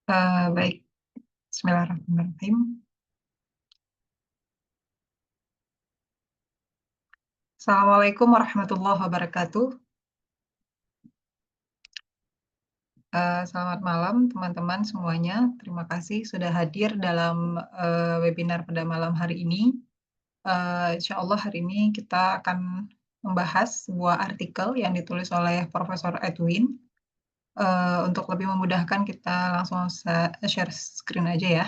Baik, Bismillahirrahmanirrahim. Assalamualaikum warahmatullahi wabarakatuh. Selamat malam teman-teman semuanya. Terima kasih sudah hadir dalam webinar pada malam hari ini. Insya Allah hari ini kita akan membahas sebuah artikel yang ditulis oleh Profesor Edwin. Untuk lebih memudahkan kita langsung share screen aja ya.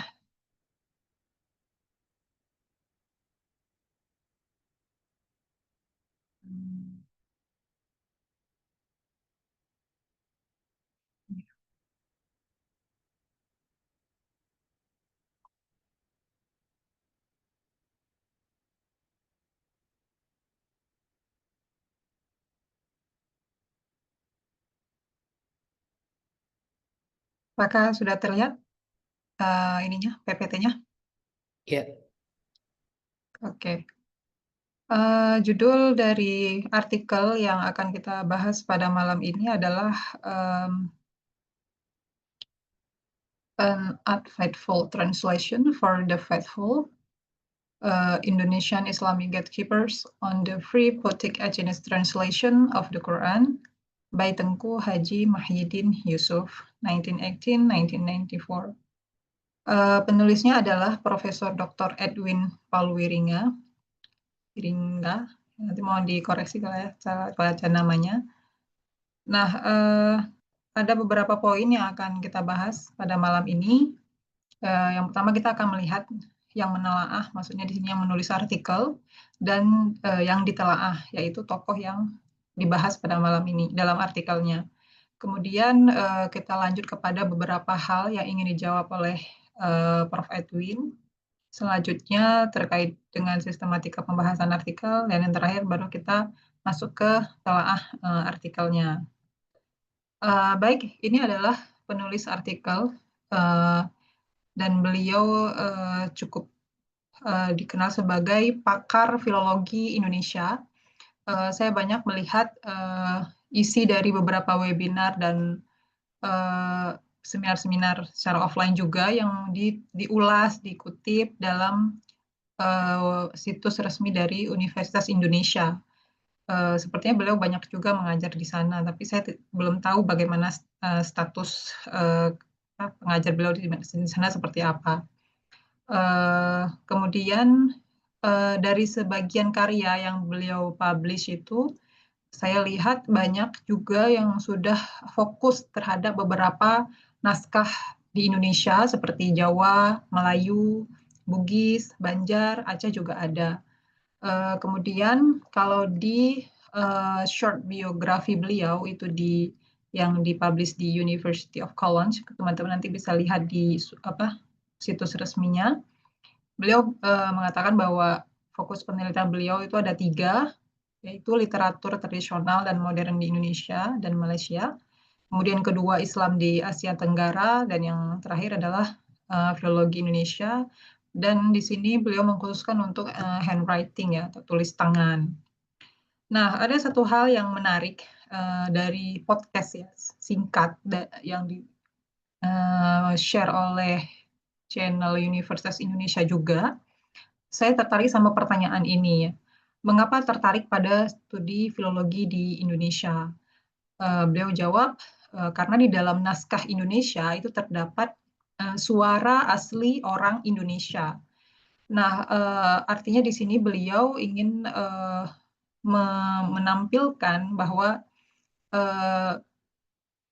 Apakah sudah terlihat ininya PPT-nya? Ya, Oke. Judul dari artikel yang akan kita bahas pada malam ini adalah An Unfaithful Translation for the Faithful, Indonesian Islamic Gatekeepers on the Free Poetic Agenist Translation of the Quran by Tengku Haji Muhyiddin Yusuf, 1918-1994. Penulisnya adalah Profesor Dr. Edwin Palwiringa, nanti mau dikoreksi kalau ya salah baca namanya. Nah, ada beberapa poin yang akan kita bahas pada malam ini. Yang pertama kita akan melihat yang menelaah, maksudnya di sini yang menulis artikel, dan yang ditelaah, yaitu tokoh yang dibahas pada malam ini dalam artikelnya. Kemudian kita lanjut kepada beberapa hal yang ingin dijawab oleh Prof. Edwin. Selanjutnya terkait dengan sistematika pembahasan artikel, dan yang terakhir baru kita masuk ke telaah artikelnya. Baik, ini adalah penulis artikel dan beliau cukup dikenal sebagai pakar filologi Indonesia. Saya banyak melihat isi dari beberapa webinar dan seminar-seminar secara offline juga yang diulas, dikutip dalam situs resmi dari Universitas Indonesia. Sepertinya beliau banyak juga mengajar di sana, tapi saya belum tahu bagaimana status pengajar beliau di sana seperti apa. Kemudian dari sebagian karya yang beliau publish itu, saya lihat banyak juga yang sudah fokus terhadap beberapa naskah di Indonesia seperti Jawa, Melayu, Bugis, Banjar, Aceh juga ada. Kemudian kalau di short biografi beliau itu yang dipublish di University of Cologne, teman-teman nanti bisa lihat di situs resminya. Beliau mengatakan bahwa fokus penelitian beliau itu ada 3, yaitu literatur tradisional dan modern di Indonesia dan Malaysia. Kemudian kedua, Islam di Asia Tenggara, dan yang terakhir adalah filologi Indonesia. Dan di sini beliau mengkhususkan untuk handwriting ya, atau tulis tangan. Nah, ada satu hal yang menarik dari podcast ya, singkat yang di share oleh channel Universitas Indonesia juga. Saya tertarik sama pertanyaan ini ya. Mengapa tertarik pada studi filologi di Indonesia? Beliau jawab, karena di dalam naskah Indonesia itu terdapat suara asli orang Indonesia. Nah, artinya di sini beliau ingin menampilkan bahwa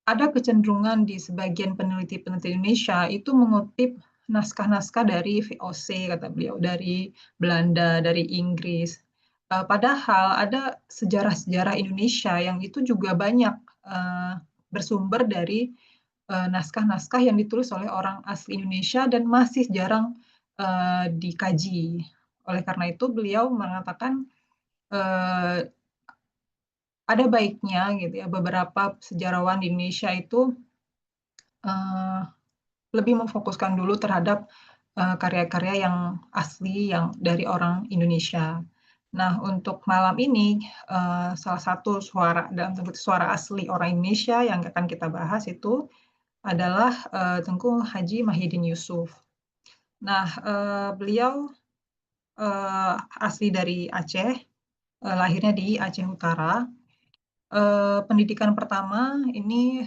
ada kecenderungan di sebagian peneliti-peneliti Indonesia itu mengutip naskah-naskah dari VOC, kata beliau, dari Belanda, dari Inggris. Padahal ada sejarah-sejarah Indonesia yang itu juga banyak bersumber dari naskah-naskah yang ditulis oleh orang asli Indonesia dan masih jarang dikaji. Oleh karena itu beliau mengatakan ada baiknya gitu ya beberapa sejarawan di Indonesia itu lebih memfokuskan dulu terhadap karya-karya yang asli yang dari orang Indonesia. Nah, untuk malam ini salah satu suara dalam bentuk suara asli orang Indonesia yang akan kita bahas itu adalah Tengku Haji Mahyidin Yusuf. Nah, beliau asli dari Aceh, lahirnya di Aceh Utara. Pendidikan pertama ini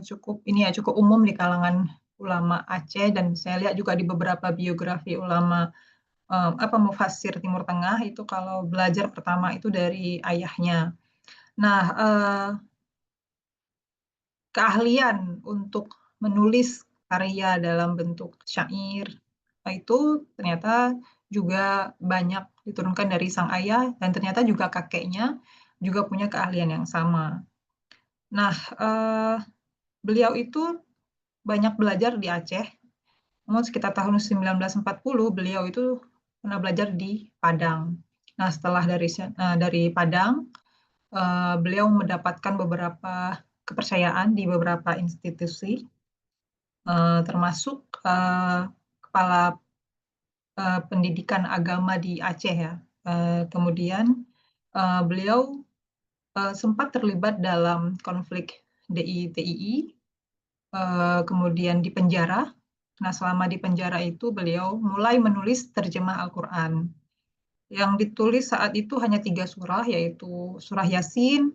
cukup umum di kalangan ulama Aceh, dan saya lihat juga di beberapa biografi ulama mufassir Timur Tengah itu kalau belajar pertama itu dari ayahnya. Nah, keahlian untuk menulis karya dalam bentuk syair itu ternyata juga banyak diturunkan dari sang ayah, dan ternyata juga kakeknya juga punya keahlian yang sama. Nah, beliau itu banyak belajar di Aceh. Namun sekitar tahun 1940 beliau itu pernah belajar di Padang. Nah, setelah dari Padang, beliau mendapatkan beberapa kepercayaan di beberapa institusi, termasuk kepala pendidikan agama di Aceh ya. Kemudian beliau sempat terlibat dalam konflik DI-TII, kemudian di penjara. Nah, selama di penjara itu beliau mulai menulis terjemah Al-Quran. Yang ditulis saat itu hanya 3 surah, yaitu surah Yasin,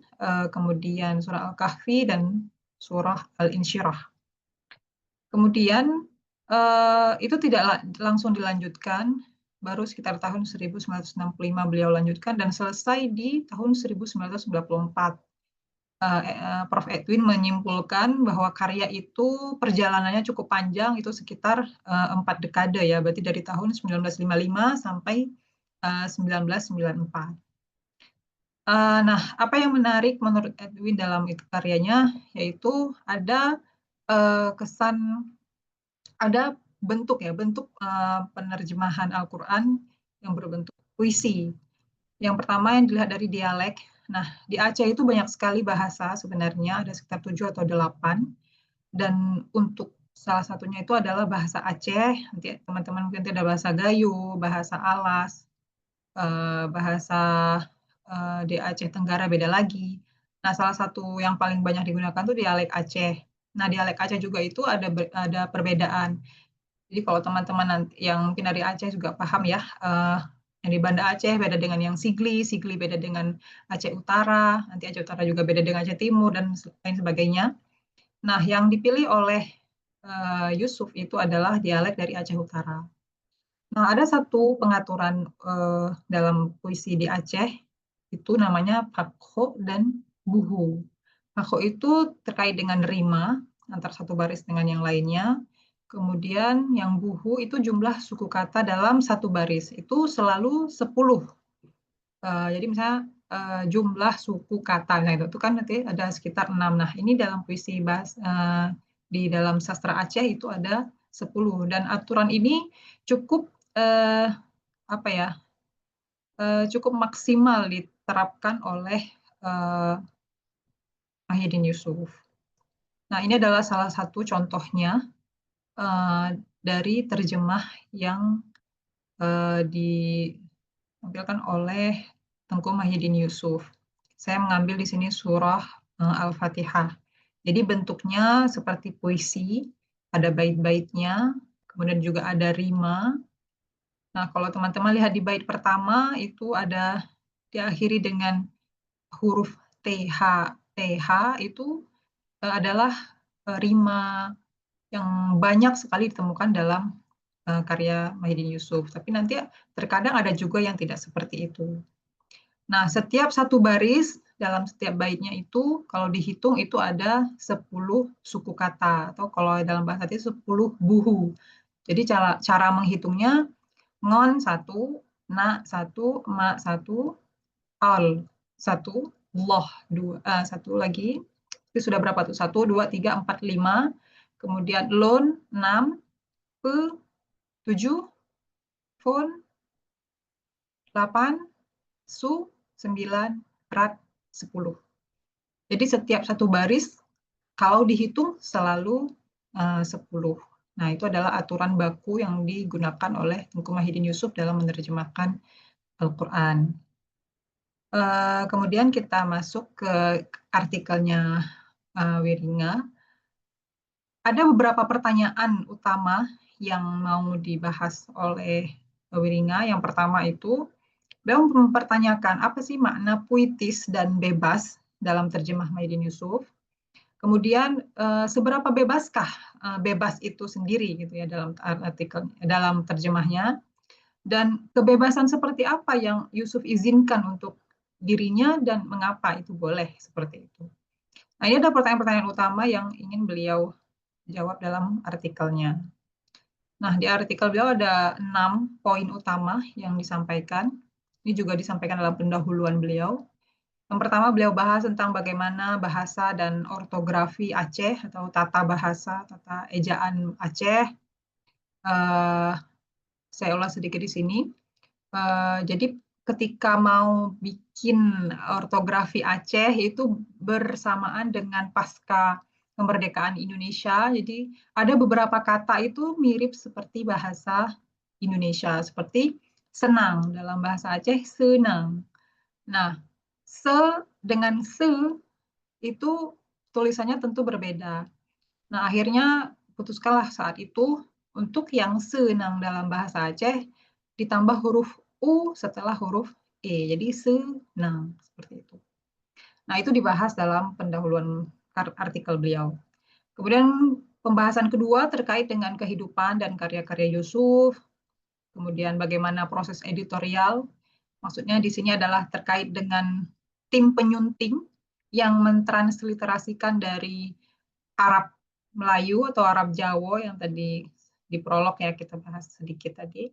kemudian surah Al-Kahfi, dan surah Al-Insyirah. Kemudian itu tidak langsung dilanjutkan, baru sekitar tahun 1965 beliau lanjutkan, dan selesai di tahun 1994. Prof. Edwin menyimpulkan bahwa karya itu perjalanannya cukup panjang, itu sekitar 4 dekade ya, berarti dari tahun 1955 sampai 1994. Nah, apa yang menarik menurut Edwin dalam itu karyanya, yaitu ada kesan, ada bentuk penerjemahan Al-Quran yang berbentuk puisi. Yang pertama yang dilihat dari dialek. Nah, di Aceh itu banyak sekali bahasa sebenarnya, ada sekitar 7 atau 8. Dan untuk salah satunya itu adalah bahasa Aceh. Nanti teman-teman mungkin ada bahasa Gayo, bahasa Alas, bahasa di Aceh Tenggara beda lagi. Nah, salah satu yang paling banyak digunakan itu dialek Aceh. Nah, dialek Aceh juga itu ada perbedaan. Jadi kalau teman-teman yang mungkin dari Aceh juga paham ya, yang di Banda Aceh beda dengan yang Sigli, Sigli beda dengan Aceh Utara, nanti Aceh Utara juga beda dengan Aceh Timur, dan lain sebagainya. Nah, yang dipilih oleh Yusuf itu adalah dialek dari Aceh Utara. Nah, ada satu pengaturan dalam puisi di Aceh, itu namanya Pakho dan Buhu. Pakho itu terkait dengan rima, antara satu baris dengan yang lainnya. Kemudian yang buhu itu jumlah suku kata dalam satu baris, itu selalu 10. Jadi misalnya jumlah suku kata, nah itu kan nanti ada sekitar 6. Nah, ini dalam puisi di dalam sastra Aceh itu ada 10. Dan aturan ini cukup apa ya, cukup maksimal diterapkan oleh Mahyidin Yusuf. Nah, ini adalah salah satu contohnya dari terjemah yang ditampilkan oleh Tengku Mahyidin Yusuf. Saya mengambil di sini surah Al-Fatihah. Jadi bentuknya seperti puisi, ada bait-baitnya, kemudian juga ada rima. Nah, kalau teman-teman lihat di bait pertama itu ada diakhiri dengan huruf TH. TH itu adalah rima yang banyak sekali ditemukan dalam karya Mahyidin Yusuf. Tapi nanti terkadang ada juga yang tidak seperti itu. Nah, setiap satu baris dalam setiap baitnya itu kalau dihitung itu ada 10 suku kata, atau kalau dalam bahasa itu 10 buhu. Jadi cara menghitungnya ngon 1, na 1, ma 1, al 1, loh 2, 1 lagi. Itu sudah berapa tuh? 1, 2, 3, 4, 5. Kemudian lon 6, pe 7, fon 8, su 9, rat 10. Jadi setiap satu baris kalau dihitung selalu 10. Nah, itu adalah aturan baku yang digunakan oleh Tengku Mahyidin Yusuf dalam menerjemahkan Al-Quran. Kemudian kita masuk ke artikelnya Wiringa. ada beberapa pertanyaan utama yang mau dibahas oleh Wiringa. Yang pertama itu, beliau mempertanyakan apa sih makna puitis dan bebas dalam terjemah Maidin Yusuf. Kemudian seberapa bebaskah bebas itu sendiri gitu ya dalam artikel dalam terjemahnya, dan kebebasan seperti apa yang Yusuf izinkan untuk dirinya dan mengapa itu boleh seperti itu. Nah, ini ada pertanyaan-pertanyaan utama yang ingin beliau jawab dalam artikelnya. Nah, di artikel beliau ada 6 poin utama yang disampaikan. Ini juga disampaikan dalam pendahuluan beliau. Yang pertama, beliau bahas tentang bagaimana bahasa dan ortografi Aceh atau tata bahasa, tata ejaan Aceh. Saya ulas sedikit di sini. Jadi ketika mau bikin ortografi Aceh itu bersamaan dengan pasca kemerdekaan Indonesia. Jadi ada beberapa kata itu mirip seperti bahasa Indonesia, seperti senang dalam bahasa Aceh senang. Nah, se dengan se itu tulisannya tentu berbeda. Nah, akhirnya putuskanlah saat itu untuk yang senang dalam bahasa Aceh ditambah huruf U setelah huruf E. Jadi senang, seperti itu. Nah, itu dibahas dalam pendahuluan artikel beliau. Kemudian pembahasan kedua terkait dengan kehidupan dan karya-karya Yusuf, kemudian bagaimana proses editorial. Maksudnya di sini adalah terkait dengan tim penyunting yang mentransliterasikan dari Arab Melayu atau Arab Jawa yang tadi di prolog ya kita bahas sedikit tadi,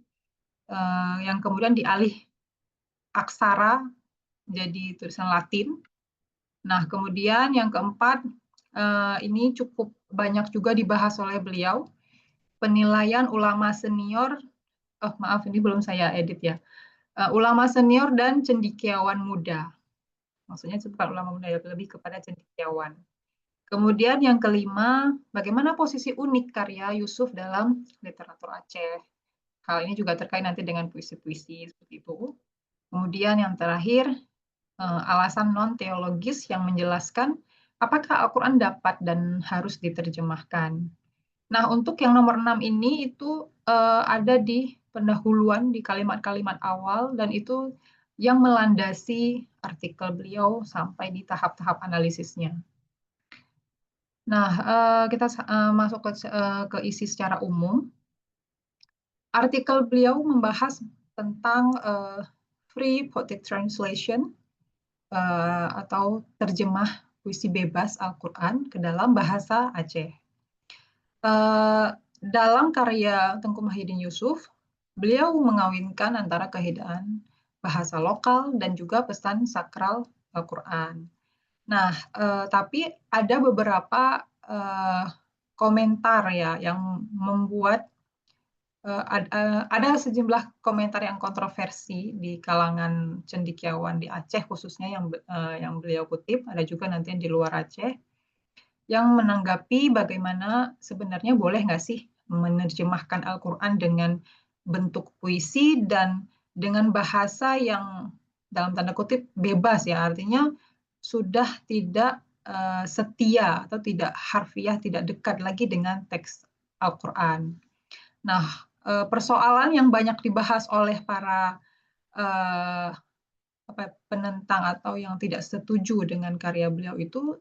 yang kemudian dialih aksara jadi tulisan Latin. Nah, kemudian yang keempat, ini cukup banyak juga dibahas oleh beliau, penilaian ulama senior, maaf ini belum saya edit ya, ulama senior dan cendekiawan muda. Maksudnya itu bukan ulama muda ya, lebih kepada cendekiawan. Kemudian yang kelima, bagaimana posisi unik karya Yusuf dalam literatur Aceh. Hal ini juga terkait nanti dengan puisi-puisi seperti itu. Kemudian yang terakhir, alasan non-teologis yang menjelaskan apakah Al-Quran dapat dan harus diterjemahkan. Nah, untuk yang nomor 6 ini itu ada di pendahuluan di kalimat-kalimat awal dan itu yang melandasi artikel beliau sampai di tahap-tahap analisisnya. Nah, kita masuk ke isi secara umum. Artikel beliau membahas tentang free poetic translation atau terjemah puisi bebas Al-Quran ke dalam bahasa Aceh. Dalam karya Tengku Muhyiddin Yusuf, beliau mengawinkan antara keindahan bahasa lokal dan juga pesan sakral Al-Quran. Nah, tapi ada beberapa komentar ya yang membuat ada sejumlah komentar yang kontroversi di kalangan cendekiawan di Aceh khususnya yang beliau kutip, ada juga nanti yang di luar Aceh yang menanggapi bagaimana sebenarnya boleh nggak sih menerjemahkan Al-Quran dengan bentuk puisi dan dengan bahasa yang dalam tanda kutip bebas ya, artinya sudah tidak setia atau tidak harfiah, tidak dekat lagi dengan teks Al-Quran. Nah, persoalan yang banyak dibahas oleh para penentang atau yang tidak setuju dengan karya beliau itu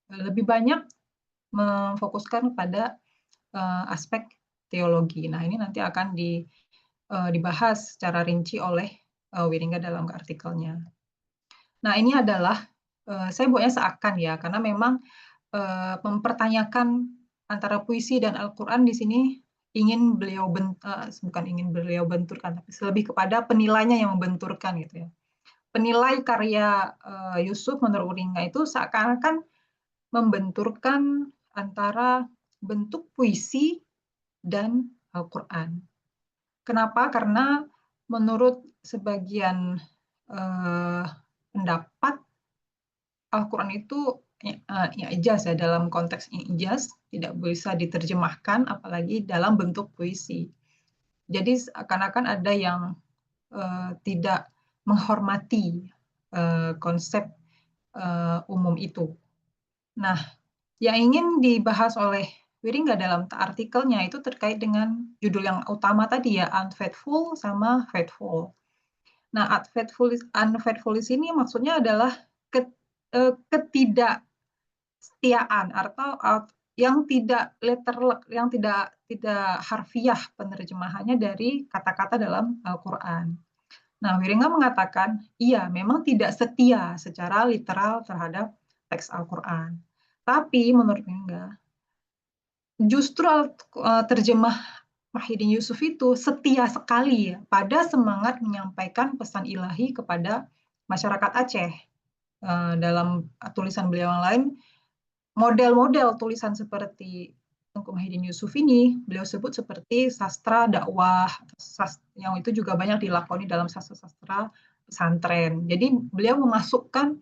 lebih banyak memfokuskan pada aspek teologi. Nah, ini nanti akan dibahas secara rinci oleh Wiringa dalam artikelnya. Nah, ini adalah saya buatnya seakan ya, karena memang mempertanyakan antara puisi dan Al-Quran di sini bukan ingin beliau benturkan, tapi lebih kepada penilainya yang membenturkan gitu ya. Penilai karya Yusuf menurut Wiringa itu seakan-akan membenturkan antara bentuk puisi dan Al-Quran. Kenapa? Karena menurut sebagian pendapat, Al-Quran itu ijaz ya, dalam konteks ijaz tidak bisa diterjemahkan apalagi dalam bentuk puisi. Jadi seakan-akan ada yang tidak menghormati konsep umum itu. Nah, yang ingin dibahas oleh Wiringga dalam artikelnya itu terkait dengan judul yang utama tadi ya, unfaithful sama faithful. Nah, unfaithful di sini maksudnya adalah ketidaksetiaan atau yang tidak yang tidak harfiah penerjemahannya dari kata-kata dalam Al-Qur'an. Nah, Wiringga mengatakan, iya, memang tidak setia secara literal terhadap teks Al-Qur'an. Tapi menurut Wiringga, justru terjemah Muhyiddin Yusuf itu setia sekali ya pada semangat menyampaikan pesan ilahi kepada masyarakat Aceh. Dalam tulisan beliau yang lain, model-model tulisan seperti Tengku Muhyiddin Yusuf ini beliau sebut seperti sastra dakwah, yang itu juga banyak dilakoni dalam sastra-sastra pesantren. Jadi beliau memasukkan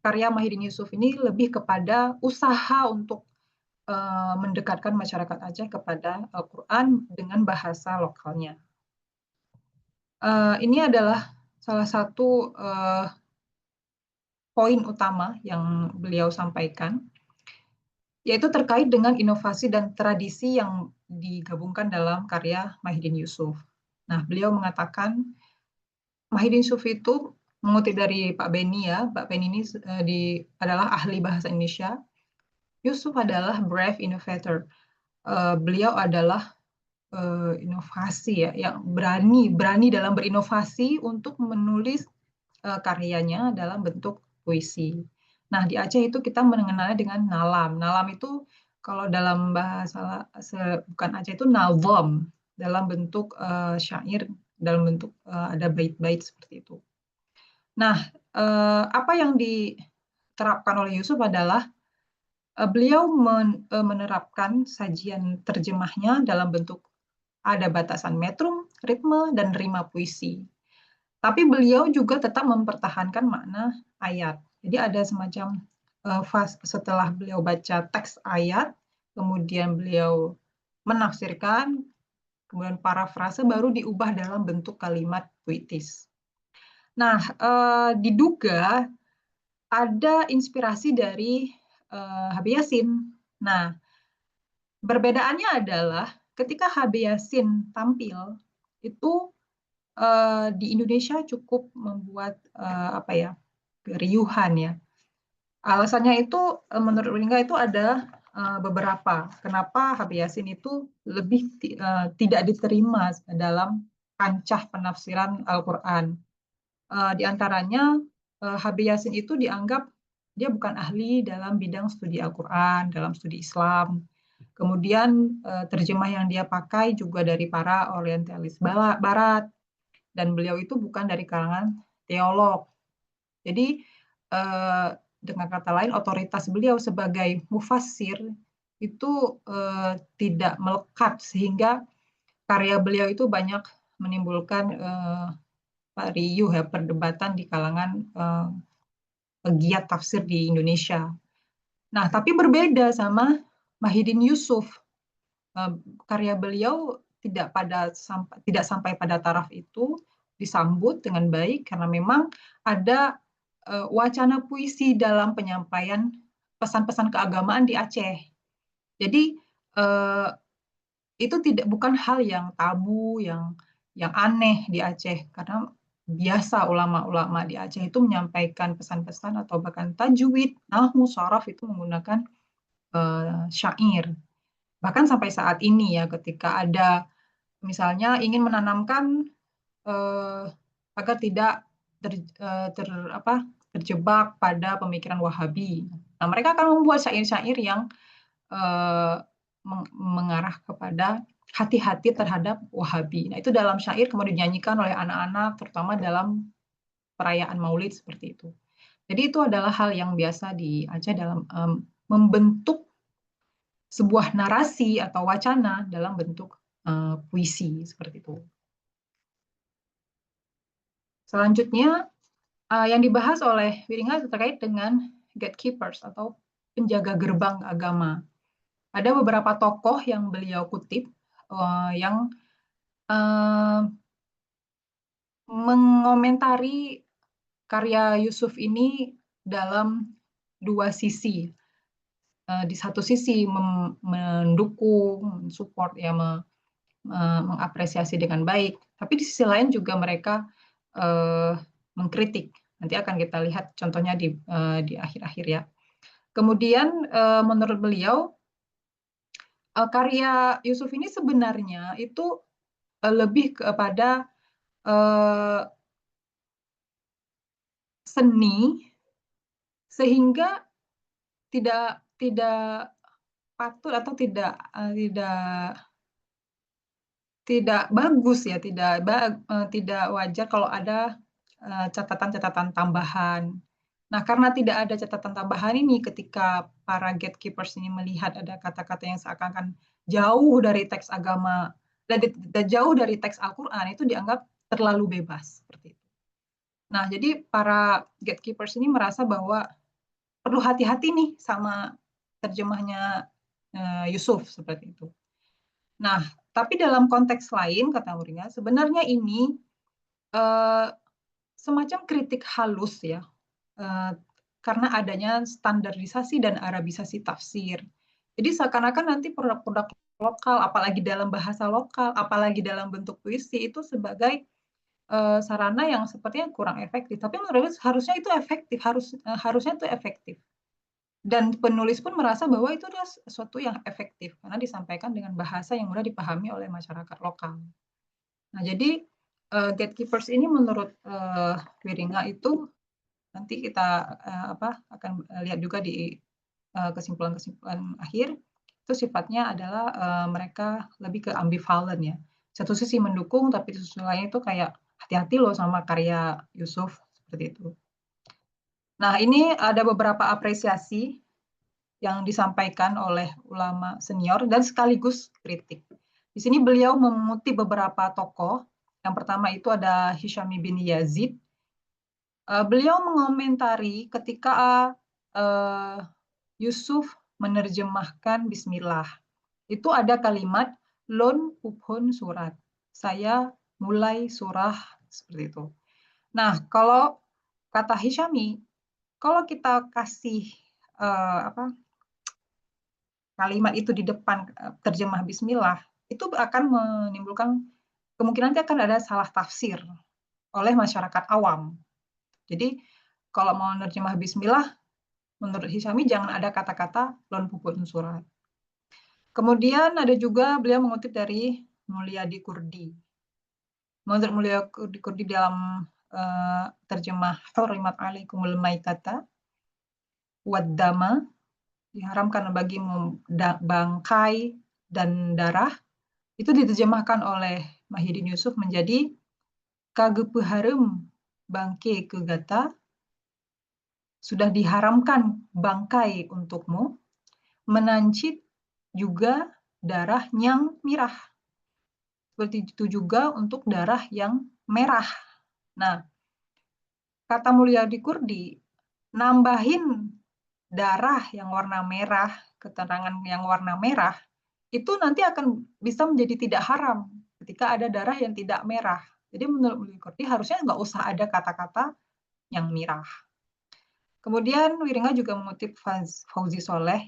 karya Muhyiddin Yusuf ini lebih kepada usaha untuk mendekatkan masyarakat Aceh kepada Al-Quran dengan bahasa lokalnya. Ini adalah salah satu poin utama yang beliau sampaikan, yaitu terkait dengan inovasi dan tradisi yang digabungkan dalam karya Muhyiddin Yusuf. Nah, beliau mengatakan Muhyiddin Yusuf itu mengutip dari Pak Beni ya, Pak Beni ini adalah ahli bahasa Indonesia. Yusuf adalah brave innovator. Beliau adalah inovasi ya, yang berani dalam berinovasi untuk menulis karyanya dalam bentuk puisi. Nah, di Aceh itu kita mengenalnya dengan nalam. Nalam itu kalau dalam bahasa bukan Aceh itu nalvom dalam bentuk syair, dalam bentuk ada bait-bait seperti itu. Nah, apa yang diterapkan oleh Yusuf adalah beliau menerapkan sajian terjemahnya dalam bentuk ada batasan metrum, ritme, dan rima puisi. Tapi beliau juga tetap mempertahankan makna ayat. Jadi ada semacam setelah beliau baca teks ayat, kemudian beliau menafsirkan, kemudian parafrase baru diubah dalam bentuk kalimat puitis. Nah, diduga ada inspirasi dari Habib Yasin. Nah, perbedaannya adalah ketika Habib Yasin tampil, itu di Indonesia cukup membuat apa ya, keriuhan ya. Alasannya itu menurut Ringa itu ada beberapa. Kenapa Habib Yasin itu lebih tidak diterima dalam kancah penafsiran Al-Qur'an. Di antaranya Habib Yasin itu dianggap dia bukan ahli dalam bidang studi Al-Qur'an, dalam studi Islam. Kemudian terjemah yang dia pakai juga dari para orientalis barat, dan beliau itu bukan dari kalangan teolog. Jadi dengan kata lain otoritas beliau sebagai mufassir itu tidak melekat sehingga karya beliau itu banyak menimbulkan riuh ya, perdebatan di kalangan pegiat tafsir di Indonesia. Nah, tapi berbeda sama Muhyiddin Yusuf. Karya beliau tidak sampai pada taraf itu disambut dengan baik karena memang ada wacana puisi dalam penyampaian pesan-pesan keagamaan di Aceh. Jadi itu bukan hal yang tabu, yang aneh di Aceh karena biasa ulama-ulama di Aceh itu menyampaikan pesan-pesan atau bahkan tajwid, nahwu, sharaf itu menggunakan syair. Bahkan sampai saat ini ya, ketika ada misalnya ingin menanamkan agar tidak terjebak pada pemikiran Wahabi. Nah, mereka akan membuat syair-syair yang mengarah kepada hati-hati terhadap Wahabi. Nah, itu dalam syair kemudian dinyanyikan oleh anak-anak, terutama dalam perayaan Maulid seperti itu. Jadi itu adalah hal yang biasa di Aceh dalam membentuk sebuah narasi atau wacana dalam bentuk puisi seperti itu. Selanjutnya yang dibahas oleh Wiringa terkait dengan gatekeepers atau penjaga gerbang agama. Ada beberapa tokoh yang beliau kutip yang mengomentari karya Yusuf ini dalam dua sisi. di satu sisi mendukung, support ya, mengapresiasi dengan baik, tapi di sisi lain juga mereka mengkritik. Nanti akan kita lihat contohnya di akhir-akhir ya. Kemudian menurut beliau karya Yusuf ini sebenarnya itu lebih kepada seni, sehingga tidak patut atau tidak bagus ya, tidak wajar kalau ada catatan-catatan tambahan. Nah, karena tidak ada catatan tambahan ini, ketika para gatekeepers ini melihat ada kata-kata yang seakan-akan jauh dari teks agama dan jauh dari teks Al-Quran, itu dianggap terlalu bebas seperti itu. Nah, jadi para gatekeepers ini merasa bahwa perlu hati-hati nih sama terjemahnya Yusuf seperti itu. Nah, tapi dalam konteks lain, kata Muringa, sebenarnya ini semacam kritik halus ya, karena adanya standarisasi dan arabisasi tafsir. Jadi seakan-akan nanti produk-produk lokal, apalagi dalam bahasa lokal, apalagi dalam bentuk puisi, itu sebagai sarana yang sepertinya kurang efektif. Tapi menurut saya harusnya itu efektif, harusnya itu efektif. Dan penulis pun merasa bahwa itu adalah sesuatu yang efektif karena disampaikan dengan bahasa yang mudah dipahami oleh masyarakat lokal. Nah, jadi gatekeepers ini menurut Wiringa itu nanti kita akan lihat juga di kesimpulan-kesimpulan akhir, itu sifatnya adalah mereka lebih ke ambivalen ya. Satu sisi mendukung, tapi di sisi lain itu kayak hati-hati loh sama karya Yusuf seperti itu. Nah, ini ada beberapa apresiasi yang disampaikan oleh ulama senior dan sekaligus kritik. Di sini beliau mengutip beberapa tokoh. Yang pertama itu ada Hishami bin Yazid. Beliau mengomentari ketika Yusuf menerjemahkan Bismillah. Itu ada kalimat lon puphun surat. Saya mulai surah seperti itu. Nah, kalau kata Hishami, kalau kita kasih kalimat itu di depan terjemah Bismillah, itu akan menimbulkan kemungkinan nanti akan ada salah tafsir oleh masyarakat awam. Jadi kalau mau menerjemah Bismillah, menurut Hishami jangan ada kata-kata lon pupun surat. Kemudian ada juga beliau mengutip dari Mulyadi Kurdi. Menurut Mulyadi Kurdi dalam terjemah Hurrimat alaikumul maitata waddama, diharamkan bagimu bangkai dan darah, itu diterjemahkan oleh Mahidin Yusuf menjadi kagepeharem bangke kegata, sudah diharamkan bangkai untukmu, menancit juga darah yang mirah. Seperti itu juga untuk darah yang merah. Nah, kata Mulyadi Kurdi, nambahin darah yang warna merah, keterangan yang warna merah, itu nanti akan bisa menjadi tidak haram ketika ada darah yang tidak merah. Jadi menurut Mulyadi Kurdi harusnya nggak usah ada kata-kata yang mirah. Kemudian Wiringa juga mengutip Fauzi Soleh.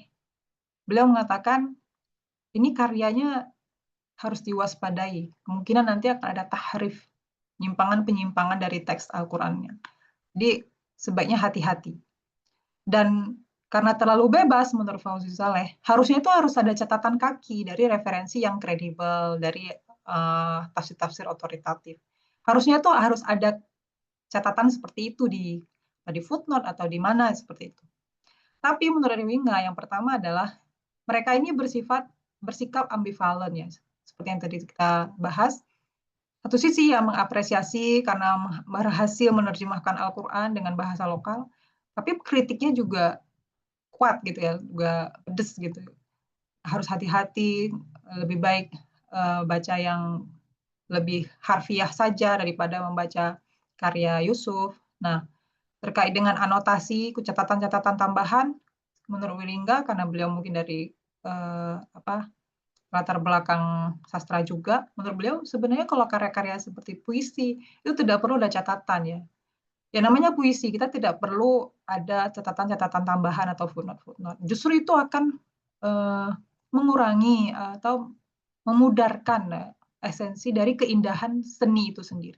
Beliau mengatakan, ini karyanya harus diwaspadai. Kemungkinan nanti akan ada tahrif, penyimpangan dari teks Al-Qur'annya. Jadi sebaiknya hati-hati. Dan karena terlalu bebas menurut Fauzi Saleh, harusnya itu harus ada catatan kaki dari referensi yang kredibel, dari tafsir-tafsir otoritatif. Harusnya itu harus ada catatan seperti itu di footnote atau di mana seperti itu. Tapi menurut Wiringa yang pertama adalah mereka ini bersikap ambivalen ya, seperti yang tadi kita bahas. Satu sisi yang mengapresiasi karena berhasil menerjemahkan Al-Quran dengan bahasa lokal, tapi kritiknya juga kuat gitu ya, juga pedes gitu. Harus hati-hati, lebih baik baca yang lebih harfiah saja daripada membaca karya Yusuf. Nah, terkait dengan anotasi, catatan-catatan tambahan, menurut Wiringa karena beliau mungkin dari latar belakang sastra juga, menurut beliau sebenarnya kalau karya-karya seperti puisi itu tidak perlu ada catatan ya. Ya namanya puisi, kita tidak perlu ada catatan-catatan tambahan atau footnote-footnote. Justru itu akan mengurangi atau memudarkan esensi dari keindahan seni itu sendiri.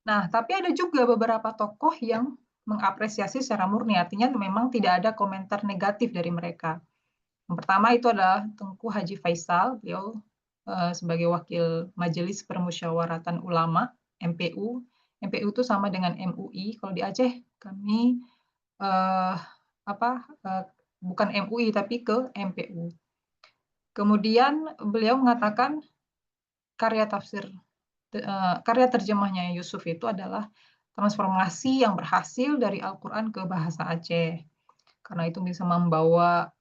Nah, tapi ada juga beberapa tokoh yang mengapresiasi secara murni, artinya memang tidak ada komentar negatif dari mereka. Yang pertama itu adalah Tengku Haji Faisal, beliau sebagai wakil Majelis Permusyawaratan Ulama MPU. MPU itu sama dengan MUI. Kalau di Aceh kami bukan MUI tapi ke MPU. Kemudian beliau mengatakan karya terjemahnya Yusuf itu adalah transformasi yang berhasil dari Al-Quran ke bahasa Aceh. Karena itu bisa membawa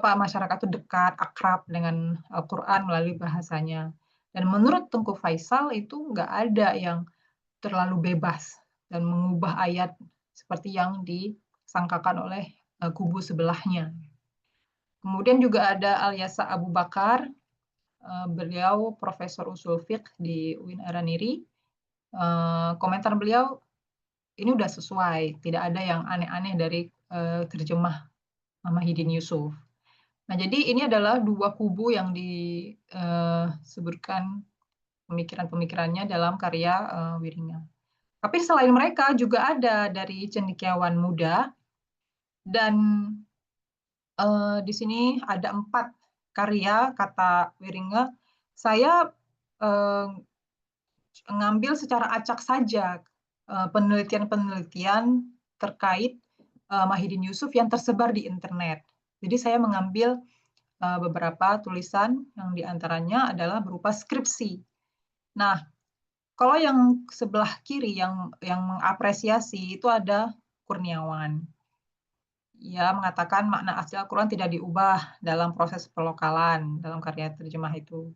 masyarakat itu dekat, akrab dengan Al-Quran melalui bahasanya. Dan menurut Tengku Faisal itu nggak ada yang terlalu bebas dan mengubah ayat seperti yang disangkakan oleh kubu sebelahnya. Kemudian juga ada Alyasa Abu Bakar, beliau Profesor Usul Fiqh di UIN Araniri. Komentar beliau ini udah sesuai, tidak ada yang aneh-aneh dari terjemah Mahidin Yusuf. Nah, jadi ini adalah dua kubu yang disebutkan pemikiran-pemikirannya dalam karya Wiringa. Tapi selain mereka juga ada dari cendekiawan muda, dan di sini ada 4 karya kata Wiringa. Saya ngambil secara acak saja penelitian-penelitian terkait Mahidin Yusuf yang tersebar di internet. Jadi saya mengambil beberapa tulisan yang diantaranya adalah berupa skripsi. Nah, kalau yang sebelah kiri yang mengapresiasi itu ada Kurniawan. Ia mengatakan makna asli Al-Quran tidak diubah dalam proses pelokalan dalam karya terjemah itu.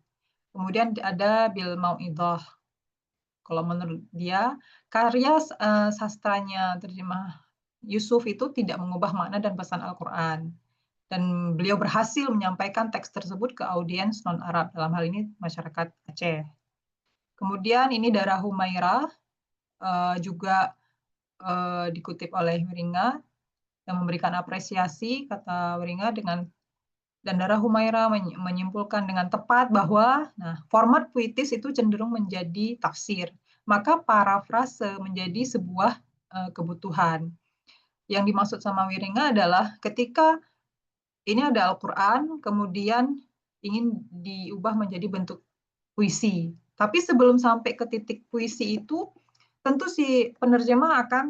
Kemudian ada Bil Mau'idah. Kalau menurut dia, karya sastranya terjemah Yusuf itu tidak mengubah makna dan pesan Al-Quran. Dan beliau berhasil menyampaikan teks tersebut ke audiens non-Arab, dalam hal ini masyarakat Aceh. Kemudian ini Darah Humaira, juga dikutip oleh Wiringa, yang memberikan apresiasi, kata Wiringa, dan Darah Humaira menyimpulkan dengan tepat bahwa format puitis itu cenderung menjadi tafsir. Maka parafrase menjadi sebuah kebutuhan. Yang dimaksud sama Wiringa adalah ketika ini ada Al-Quran, kemudian ingin diubah menjadi bentuk puisi. Tapi sebelum sampai ke titik puisi itu, tentu si penerjemah akan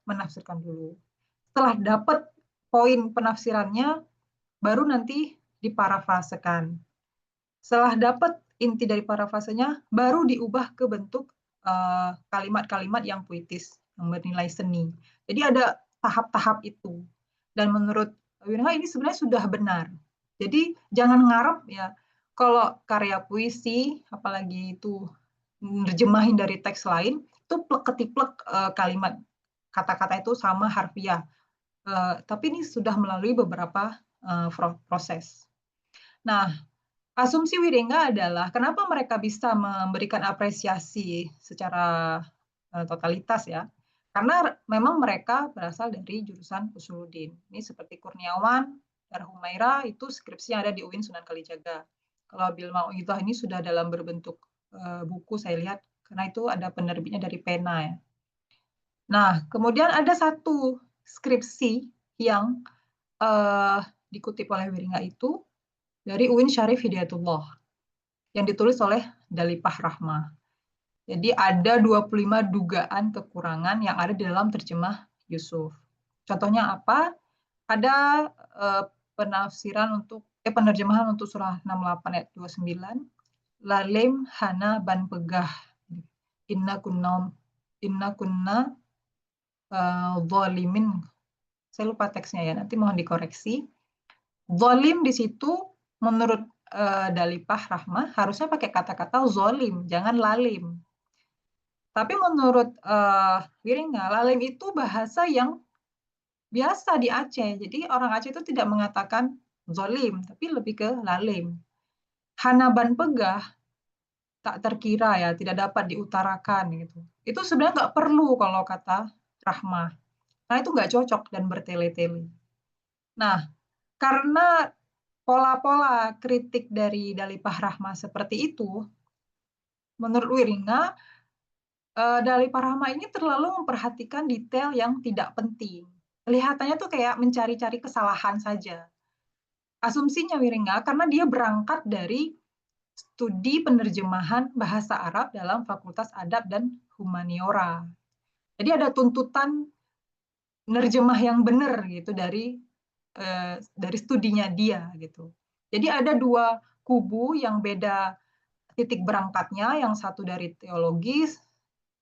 menafsirkan dulu. Setelah dapat poin penafsirannya, baru nanti diparafrasekan. Setelah dapat inti dari parafrasenya, baru diubah ke bentuk kalimat-kalimat yang puitis, yang bernilai seni. Jadi ada tahap-tahap itu. Dan menurut Wiringa ini sebenarnya sudah benar. Jadi jangan ngarep ya, kalau karya puisi, apalagi itu nerjemahin dari teks lain, itu plek-ketiplek kalimat, kata-kata itu sama harfiah. Tapi ini sudah melalui beberapa proses. Nah, asumsi Wiringa adalah kenapa mereka bisa memberikan apresiasi secara totalitas ya. Karena memang mereka berasal dari jurusan Usuluddin. Ini seperti Kurniawan, Darah Humaira itu skripsinya ada di UIN Sunan Kalijaga. Kalau Bil Mau'idah ini sudah dalam berbentuk buku saya lihat, karena itu ada penerbitnya dari Pena ya. Nah, kemudian ada satu skripsi yang dikutip oleh Wiringa itu dari UIN Syarif Hidayatullah yang ditulis oleh Dalipah Rahmah. Jadi ada 25 dugaan kekurangan yang ada di dalam terjemah Yusuf. Contohnya apa? Ada penerjemahan untuk surah 68 ayat 29, lalim hana ban pegah, inna kunna zalimin. Saya lupa teksnya ya, nanti mohon dikoreksi. Zalim di situ menurut Dalipah Rahmah harusnya pakai kata-kata zolim, jangan lalim. Tapi menurut Wiringa, lalim itu bahasa yang biasa di Aceh. Jadi orang Aceh itu tidak mengatakan zolim, tapi lebih ke lalim. Hanaban pegah tak terkira ya, tidak dapat diutarakan gitu. Itu sebenarnya nggak perlu kalau kata Rahma. Nah, itu nggak cocok dan bertele-tele. Nah, karena pola-pola kritik dari Dalipah Rahma seperti itu, menurut Wiringa, Dalipah Rahma ini terlalu memperhatikan detail yang tidak penting. Kelihatannya tuh kayak mencari-cari kesalahan saja. Asumsinya Wiringa, karena dia berangkat dari studi penerjemahan bahasa Arab dalam Fakultas Adab dan Humaniora. Jadi ada tuntutan nerjemah yang benar gitu dari studinya dia gitu. Jadi ada dua kubu yang beda titik berangkatnya, yang satu dari teologis,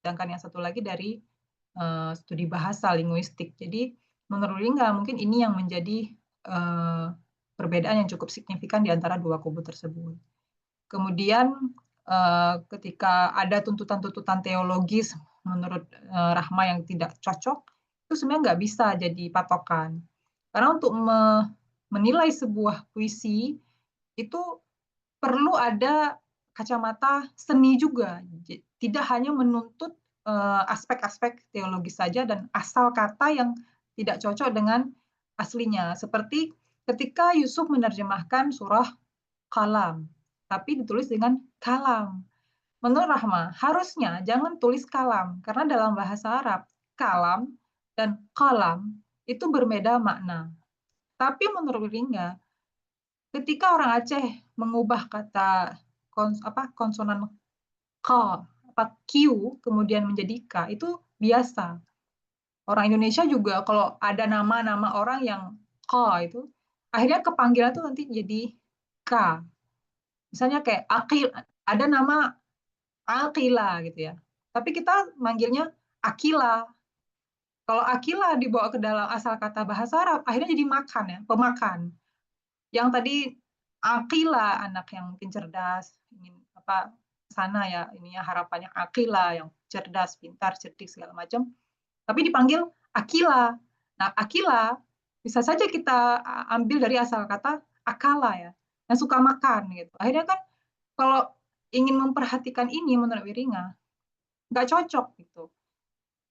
sedangkan yang satu lagi dari studi bahasa linguistik. Jadi menurut Lingga mungkin ini yang menjadi perbedaan yang cukup signifikan di antara dua kubu tersebut. Kemudian ketika ada tuntutan-tuntutan teologis menurut Rahma yang tidak cocok, itu sebenarnya nggak bisa jadi patokan. Karena untuk menilai sebuah puisi itu perlu ada kacamata seni juga. Tidak hanya menuntut aspek-aspek teologis saja dan asal kata yang tidak cocok dengan aslinya. Seperti ketika Yusuf menerjemahkan surah Kalam, tapi ditulis dengan kalam. Menurut Rahma, harusnya jangan tulis kalam, karena dalam bahasa Arab, kalam dan kalam itu berbeda makna. Tapi menurut Ringga, ketika orang Aceh mengubah kata konsonan k, q, kemudian menjadi k, itu biasa. Orang Indonesia juga kalau ada nama-nama orang yang k itu, akhirnya kepanggilan itu nanti jadi k. Misalnya kayak Akil, ada nama Akila gitu ya. Tapi kita manggilnya Akila. Kalau Akila dibawa ke dalam asal kata bahasa Arab, akhirnya jadi makan ya, pemakan. Yang tadi Akila, anak yang mungkin cerdas, ingin apa sana ya, ininya harapannya Akila yang cerdas, pintar, cerdik segala macam. Tapi dipanggil Akila. Nah, Akila bisa saja kita ambil dari asal kata akala ya, yang suka makan gitu. Akhirnya kan kalau ingin memperhatikan ini menurut Wiringa nggak cocok gitu.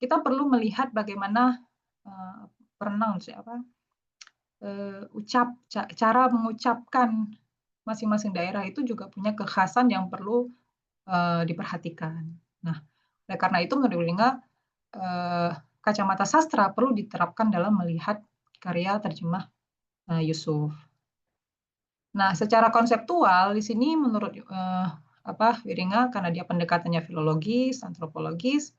Kita perlu melihat bagaimana pronounce apa cara mengucapkan masing-masing daerah itu juga punya kekhasan yang perlu diperhatikan. Nah, oleh karena itu menurut Wiringa kacamata sastra perlu diterapkan dalam melihat karya terjemah Yusuf. Nah, secara konseptual di sini menurut Wiringa karena dia pendekatannya filologis, antropologis,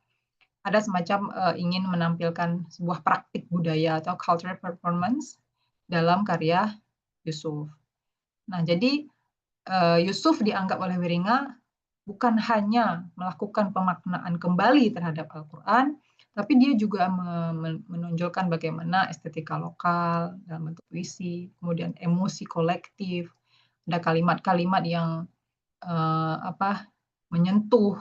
ada semacam ingin menampilkan sebuah praktik budaya atau cultural performance dalam karya Yusuf. Nah, jadi Yusuf dianggap oleh Wiringa bukan hanya melakukan pemaknaan kembali terhadap Al-Quran, tapi dia juga menonjolkan bagaimana estetika lokal dalam bentuk puisi, kemudian emosi kolektif, ada kalimat-kalimat yang menyentuh,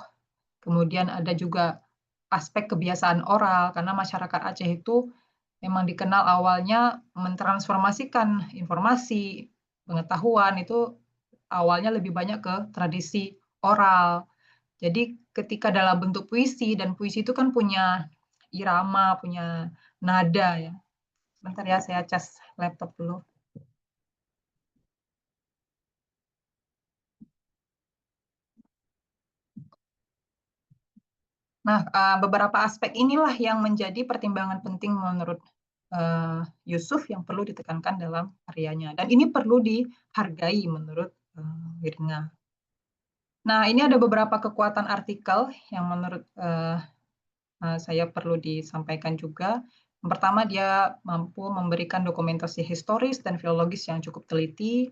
kemudian ada juga aspek kebiasaan oral, karena masyarakat Aceh itu memang dikenal awalnya mentransformasikan informasi, pengetahuan itu awalnya lebih banyak ke tradisi oral. Jadi ketika dalam bentuk puisi, dan puisi itu kan punya irama, punya nada ya. Sebentar ya, saya cas laptop dulu. Nah, beberapa aspek inilah yang menjadi pertimbangan penting menurut Yusuf yang perlu ditekankan dalam karyanya. Dan ini perlu dihargai menurut Wirna. Nah, ini ada beberapa kekuatan artikel yang menurut saya perlu disampaikan juga. Yang pertama, dia mampu memberikan dokumentasi historis dan filologis yang cukup teliti.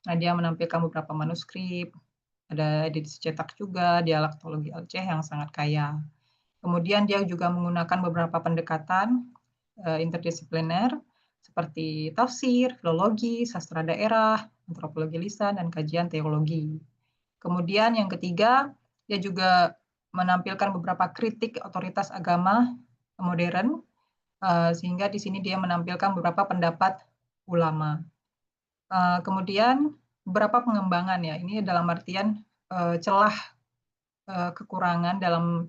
Nah, dia menampilkan beberapa manuskrip, ada edisi cetak juga, dialektologi Aceh yang sangat kaya. Kemudian dia juga menggunakan beberapa pendekatan interdisipliner seperti tafsir, filologi, sastra daerah, antropologi lisan, dan kajian teologi. Kemudian yang ketiga, dia juga menampilkan beberapa kritik otoritas agama modern, sehingga di sini dia menampilkan beberapa pendapat ulama. Kemudian beberapa pengembangan ya, ini dalam artian celah kekurangan dalam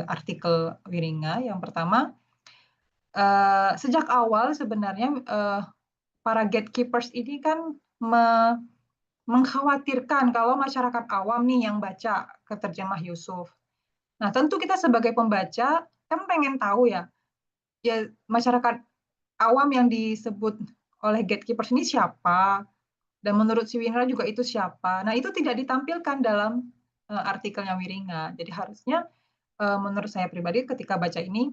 artikel Wiringa. Yang pertama, sejak awal sebenarnya para gatekeepers ini kan mengkhawatirkan kalau masyarakat awam nih yang baca ke terjemah Yusuf. Nah, tentu kita sebagai pembaca kan pengen tahu ya, ya masyarakat awam yang disebut oleh gatekeepers ini siapa, dan menurut si Wiringa juga itu siapa. Nah, itu tidak ditampilkan dalam artikelnya Wiringa. Jadi harusnya menurut saya pribadi ketika baca ini,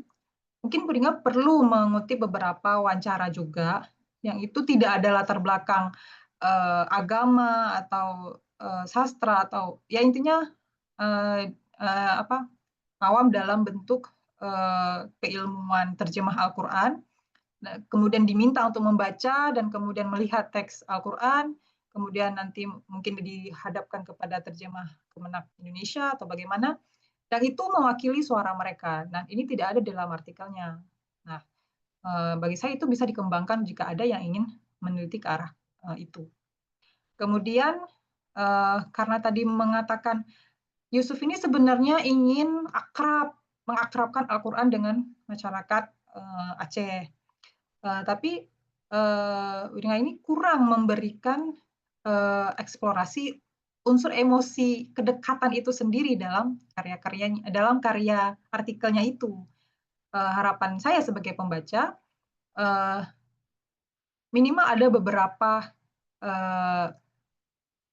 mungkin Wiringa perlu mengutip beberapa wawancara juga, yang itu tidak ada latar belakang agama atau sastra atau ya intinya apa awam dalam bentuk keilmuan terjemah Al-Quran. Nah, kemudian diminta untuk membaca dan kemudian melihat teks Al-Quran, kemudian nanti mungkin dihadapkan kepada terjemah Kemenak Indonesia atau bagaimana, dan itu mewakili suara mereka. Nah, ini tidak ada dalam artikelnya. Nah, bagi saya itu bisa dikembangkan jika ada yang ingin meneliti ke arah itu. Kemudian, karena tadi mengatakan Yusuf ini sebenarnya ingin mengakrabkan Al-Quran dengan masyarakat Aceh. Tapi Wiringa ini kurang memberikan eksplorasi unsur emosi kedekatan itu sendiri dalam karya-karyanya, dalam karya artikelnya itu. Harapan saya sebagai pembaca minimal ada beberapa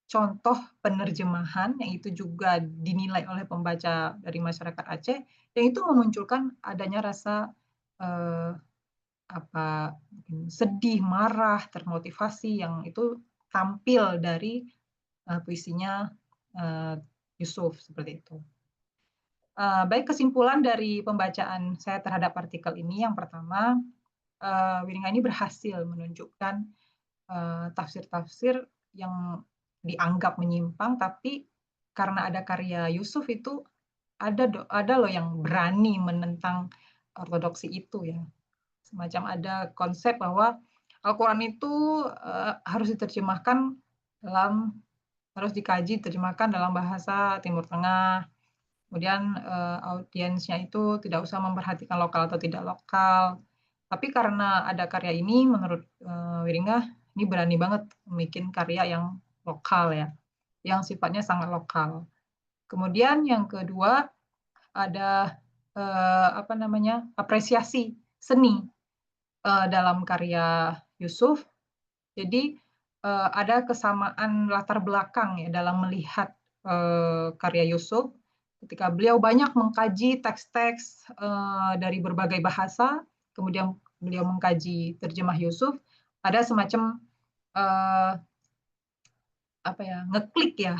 contoh penerjemahan yang itu juga dinilai oleh pembaca dari masyarakat Aceh, yang itu memunculkan adanya rasa sedih, marah, termotivasi yang itu tampil dari puisinya Yusuf seperti itu. Baik, kesimpulan dari pembacaan saya terhadap artikel ini, yang pertama, Wiringa ini berhasil menunjukkan tafsir-tafsir yang dianggap menyimpang, tapi karena ada karya Yusuf itu ada loh yang berani menentang ortodoksi itu ya. Semacam ada konsep bahwa Al-Quran itu harus diterjemahkan harus dikaji, diterjemahkan dalam bahasa Timur Tengah. Kemudian audiensnya itu tidak usah memperhatikan lokal atau tidak lokal. Tapi karena ada karya ini, menurut Wiringa, ini berani banget bikin karya yang lokal ya, yang sifatnya sangat lokal. Kemudian yang kedua ada apresiasi seni dalam karya Yusuf. Jadi ada kesamaan latar belakang ya dalam melihat karya Yusuf. Ketika beliau banyak mengkaji teks-teks dari berbagai bahasa, kemudian beliau mengkaji terjemah Yusuf, ada semacam ngeklik ya.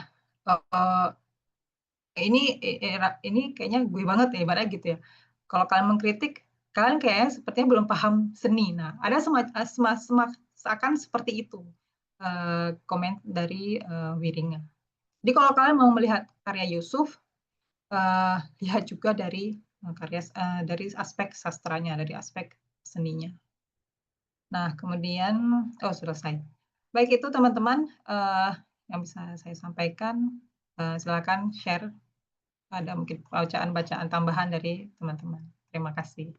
Ini kayaknya gue banget ya ibaratnya gitu ya. Kalau kalian mengkritik, kalian kayaknya sepertinya belum paham seni. Nah, ada seakan seperti itu komen dari Wiringa. Jadi kalau kalian mau melihat karya Yusuf, lihat juga dari dari aspek sastranya, dari aspek seninya. Nah, kemudian selesai. Baik, itu teman-teman yang bisa saya sampaikan. Silakan share, ada mungkin bacaan-bacaan tambahan dari teman-teman. Terima kasih.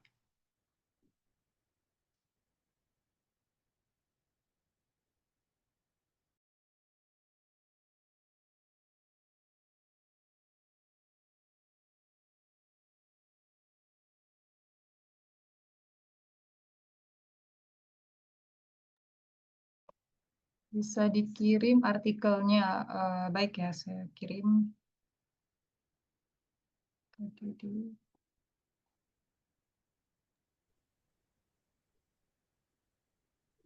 Bisa dikirim artikelnya. Baik ya, saya kirim.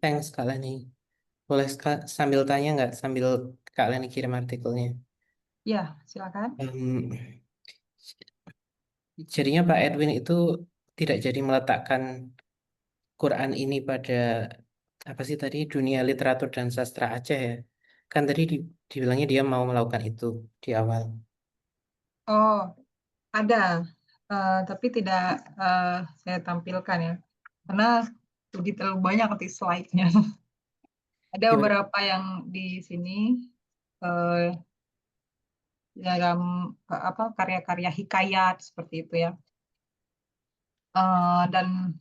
Thanks Kak Leni. Boleh sambil tanya nggak sambil Kak Leni kirim artikelnya? Ya, silakan. Jadinya Pak Edwin itu tidak jadi meletakkan Quran ini pada apa sih tadi dunia literatur dan sastra Aceh ya. Kan tadi dibilangnya dia mau melakukan itu di awal. Oh, ada. Tapi tidak saya tampilkan ya. Karena jadi terlalu banyak nanti slide-nya. Ada Gimana? beberapa yang di sini. eh, dalam karya-karya hikayat seperti itu ya. Dan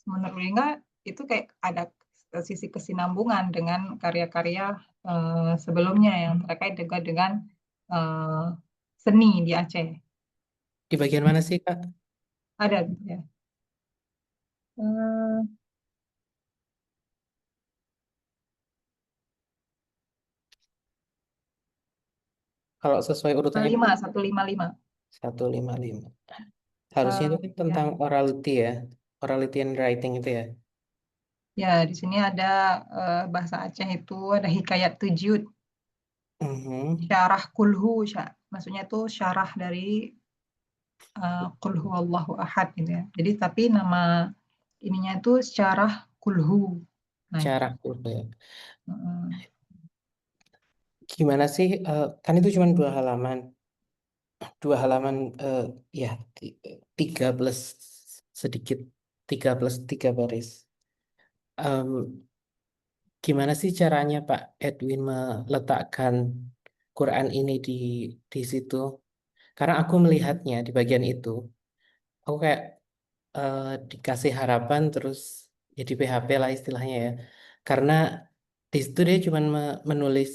menurut Lingga itu kayak ada sisi kesinambungan dengan karya-karya sebelumnya yang terkait juga dengan eh, seni di Aceh. Di bagian mana sih, Kak? Ada gitu ya. Eh, Kalau sesuai urutannya kan 155. 155. Harusnya itu kan Ya, tentang orality ya. Orality and writing itu ya. ya di sini ada bahasa Aceh itu ada hikayat tujud, Mhm. syarah kulhu, maksudnya itu syarah dari Qul huwallahu ahad gitu ya. Jadi tapi nama ininya itu syarah kulhu. Nah itu. Cara ya. Mm, Gimana sih? Kan itu cuma 2 halaman. 2 halaman, ya, 3 plus sedikit. 3 plus 3 baris. Em, Gimana sih caranya Pak Edwin meletakkan Quran ini di situ? Karena aku melihatnya di bagian itu, aku kayak eh, dikasih harapan terus jadi PHP lah istilahnya ya. Karena di situ dia cuma menulis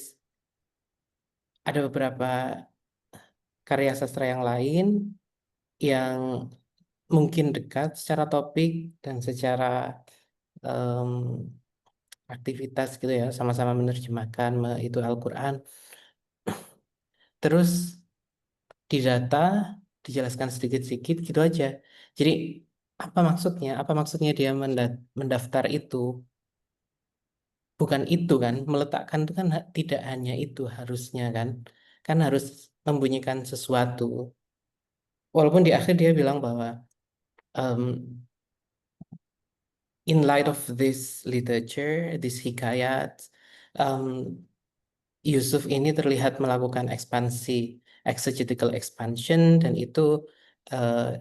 ada beberapa karya sastra yang lain yang mungkin dekat secara topik dan secara em, aktivitas gitu ya, sama-sama menerjemahkan itu Al-Quran. Terus di data dijelaskan sedikit-sedikit gitu aja. Jadi apa maksudnya? Apa maksudnya dia mendaftar itu? Bukan itu kan, meletakkan itu kan tidak hanya itu harusnya kan. Kan harus membunyikan sesuatu. Walaupun di akhir dia bilang bahwa um, in light of this literature, this hikayat, um, Yusuf ini terlihat melakukan ekspansi, exegetical expansion, dan itu eh,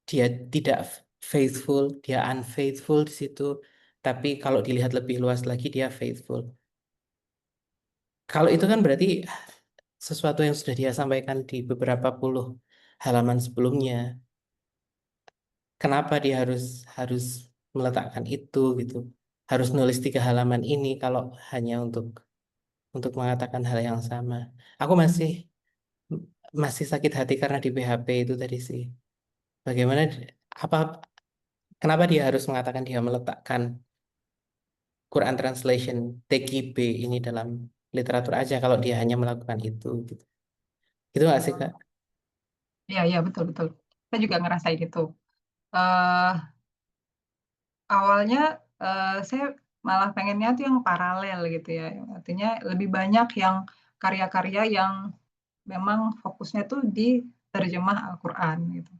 dia tidak faithful, dia unfaithful di situ. Tapi kalau dilihat lebih luas lagi, dia faithful. Kalau itu kan berarti sesuatu yang sudah dia sampaikan di beberapa puluh halaman sebelumnya. Kenapa dia harus harus meletakkan itu gitu? Harus nulis 3 halaman ini kalau hanya untuk mengatakan hal yang sama. Aku masih sakit hati karena di PHP itu tadi sih. Bagaimana apa kenapa dia harus mengatakan dia meletakkan Quran Translation TKB ini dalam literatur aja kalau dia hanya melakukan itu gitu. Itu nggak sih, Kak? iya, iya, betul, betul. Saya juga ngerasain itu. eh Awalnya saya malah pengennya tuh yang paralel gitu ya. Artinya lebih banyak yang karya-karya yang memang fokusnya tuh di terjemah Al-Quran gitu.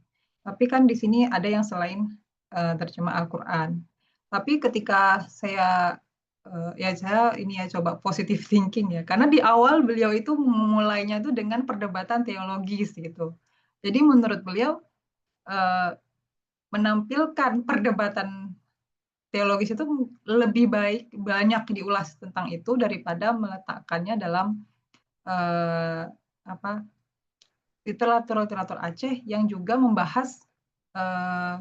Tapi kan di sini ada yang selain terjemah Al-Quran. Tapi ketika saya ya saya ini ya coba positive thinking ya, karena di awal beliau itu memulainya tuh dengan perdebatan teologis gitu. Jadi menurut beliau eh, menampilkan perdebatan teologis itu lebih baik banyak diulas tentang itu daripada meletakkannya dalam eh, apa literatur Aceh yang juga membahas eh,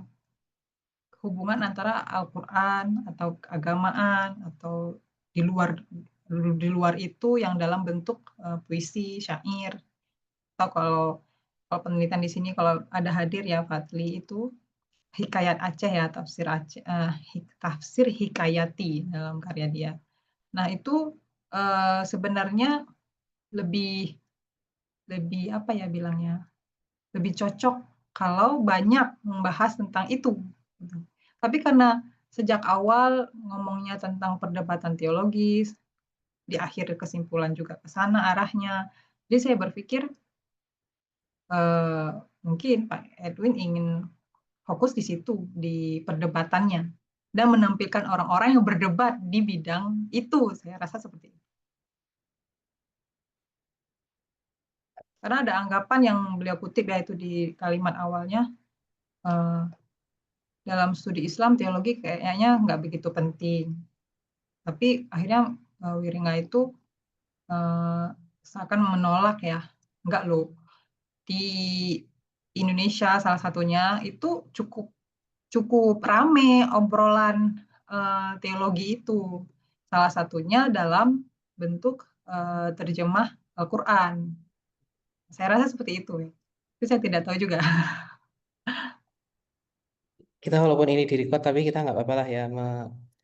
hubungan antara Al-Quran atau keagamaan atau di luar di luar itu yang dalam bentuk puisi, syair atau kalau penelitian di sini kalau ada hadir ya Fadli itu hikayat Aceh ya tafsir hikayati dalam karya dia. Nah itu sebenarnya lebih lebih apa ya bilangnya lebih cocok kalau banyak membahas tentang itu. Tapi karena sejak awal ngomongnya tentang perdebatan teologis, di akhir kesimpulan juga ke sana arahnya. Jadi saya berpikir eh, mungkin Pak Edwin ingin fokus di situ, di perdebatannya, dan menampilkan orang-orang yang berdebat di bidang itu. Saya rasa seperti itu. Karena ada anggapan yang beliau kutip yaitu di kalimat awalnya, eh, dalam studi Islam teologi kayaknya nggak begitu penting. Tapi akhirnya Wiringa itu eh, seakan menolak ya, nggak loh. di Indonesia salah satunya itu cukup cukup rame obrolan teologi itu. Salah satunya dalam bentuk terjemah Al-Quran. Saya rasa seperti itu ya. Tapi saya tidak tahu juga. Kita walaupun ini di record tapi kita nggak apa-apa lah ya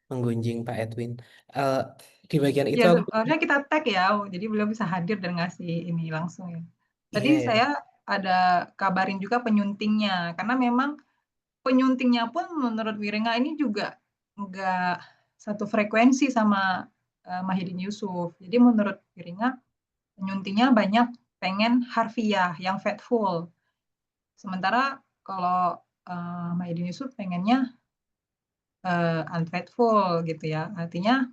menggunjing Pak Edwin. Eh, di bagian Ya, itu aku harusnya kita tag ya, jadi beliau bisa hadir dan ngasih ini langsung ya. Tadi iya ya, saya ada kabarin juga penyuntingnya, karena memang penyuntingnya pun menurut Wirenga ini juga nggak satu frekuensi sama Mahidin Yusuf. Jadi menurut Wirenga penyuntingnya banyak pengen harfiah yang faithful. Sementara kalau Mahidin Yusuf pengennya unfaithful gitu ya. Artinya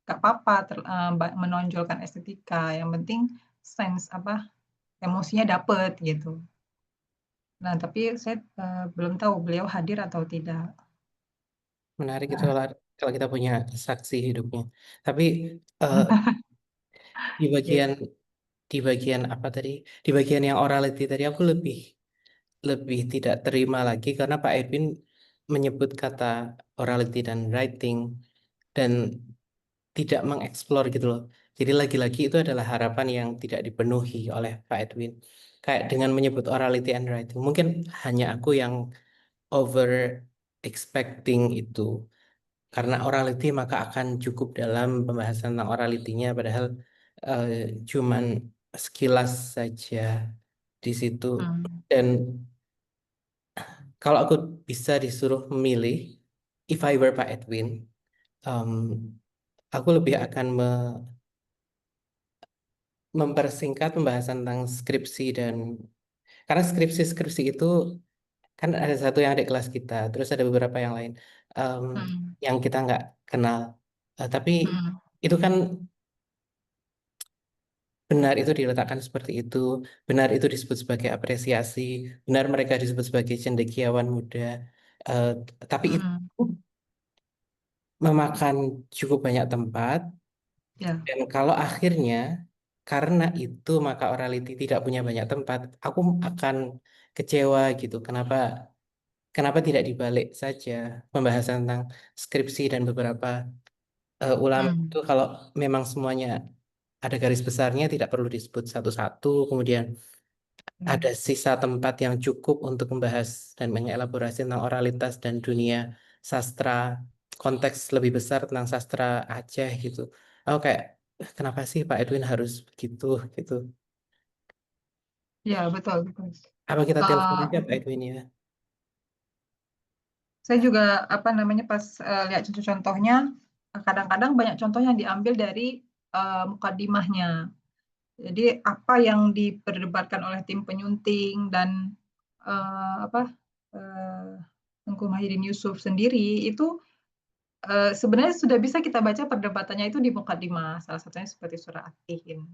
nggak apa-apa menonjolkan estetika. Yang penting sense apa emosinya dapet gitu. Nah, tapi saya belum tahu beliau hadir atau tidak. menarik itu kalau kita punya saksi hidupnya. Tapi eh, di Ya. bagian di bagian apa tadi? Di bagian yang orality tadi aku lebih lebih tidak terima lagi karena Pak Edwin menyebut kata orality dan writing dan tidak mengeksplor gitu loh. Jadi lagi-lagi itu adalah harapan yang tidak dipenuhi oleh Pak Edwin. Kayak dengan menyebut orality and writing, mungkin hanya aku yang over expecting itu. Karena orality maka akan cukup dalam pembahasan tentang oralitinya, padahal eh, cuman sekilas saja di situ. Hmm. Dan kalau aku bisa disuruh memilih, if I were Pak Edwin, em, aku lebih akan mempersingkat pembahasan tentang skripsi dan karena skripsi-skripsi itu kan ada satu yang adik kelas kita, terus ada beberapa yang lain em, Hmm. yang kita nggak kenal. Tapi Hmm. itu kan benar itu diletakkan seperti itu, benar itu disebut sebagai apresiasi, benar mereka disebut sebagai cendekiawan muda. Eh, tapi itu Hmm. memakan cukup banyak tempat. Ya. Dan kalau akhirnya karena itu maka orality tidak punya banyak tempat, aku akan kecewa gitu. Kenapa tidak dibalik saja pembahasan tentang skripsi dan beberapa ulama Hmm. itu kalau memang semuanya ada garis besarnya tidak perlu disebut satu-satu, kemudian ada Ya. sisa tempat yang cukup untuk membahas dan mengelaborasi tentang oralitas dan dunia sastra, konteks lebih besar tentang sastra Aceh gitu. Aku kayak, kenapa sih Pak Edwin harus begitu gitu? Ya, betul, betul. Apa kita telepon Eh, aja Pak Edwin ya? saya juga apa namanya pas lihat contoh-contohnya, kadang-kadang banyak contoh yang diambil dari mukadimahnya. Jadi apa yang diperdebatkan oleh tim penyunting dan apa Tengku Mahidin Yusuf sendiri itu sebenarnya sudah bisa kita baca perdebatannya itu di mukadimah. Salah satunya seperti surah At-Tin.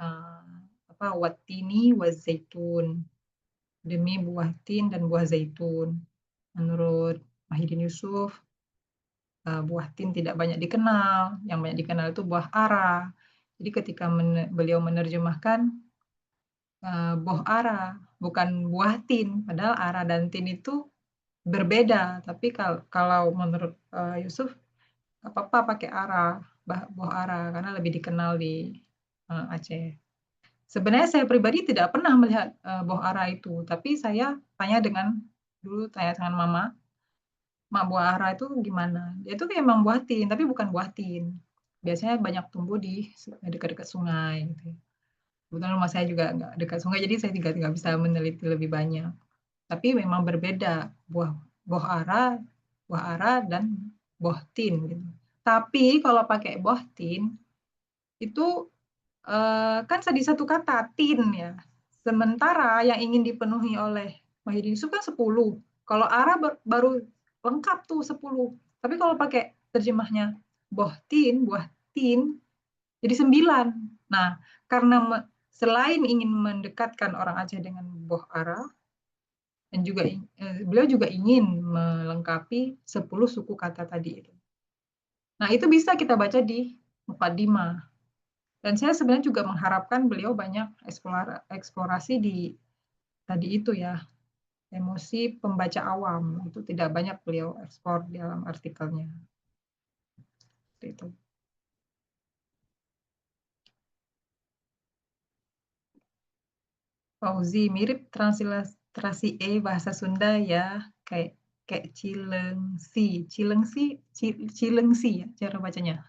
Eh, apa watini wazaitun demi buah tin dan buah zaitun. Menurut Mahidin Yusuf, buah tin tidak banyak dikenal. Yang banyak dikenal itu buah ara. Jadi ketika beliau menerjemahkan buah ara, bukan buah tin. Padahal ara dan tin itu berbeda. Tapi kalau menurut Yusuf, nggak apa-apa pakai ara, buah ara, karena lebih dikenal di Aceh. Sebenarnya saya pribadi tidak pernah melihat buah ara itu, tapi saya tanya dengan mama, mak buah ara itu gimana? Dia itu kayak emang buah tin, tapi bukan buah tin. Biasanya banyak tumbuh di dekat-dekat sungai gitu ya. Kebetulan rumah saya juga nggak dekat sungai, jadi saya juga nggak bisa meneliti lebih banyak. Tapi memang berbeda buah buah ara, dan buah tin gitu. Tapi kalau pakai buah tin itu kan di satu kata tin ya. Sementara yang ingin dipenuhi oleh Mahidin Yusuf kan 10. Kalau ara baru lengkap tuh 10. Tapi kalau pakai terjemahnya buah tin jadi 9. Nah, karena selain ingin mendekatkan orang Aceh dengan buah ara dan juga beliau juga ingin melengkapi 10 suku kata tadi itu. Nah, itu bisa kita baca di Mukaddimah. Dan saya sebenarnya juga mengharapkan beliau banyak eksplorasi di tadi itu ya, emosi pembaca awam itu tidak banyak beliau ekspor di dalam artikelnya. Seperti itu. Fauzi mirip transliterasi bahasa Sunda ya, kayak kayak Cilengsi ya cara bacanya.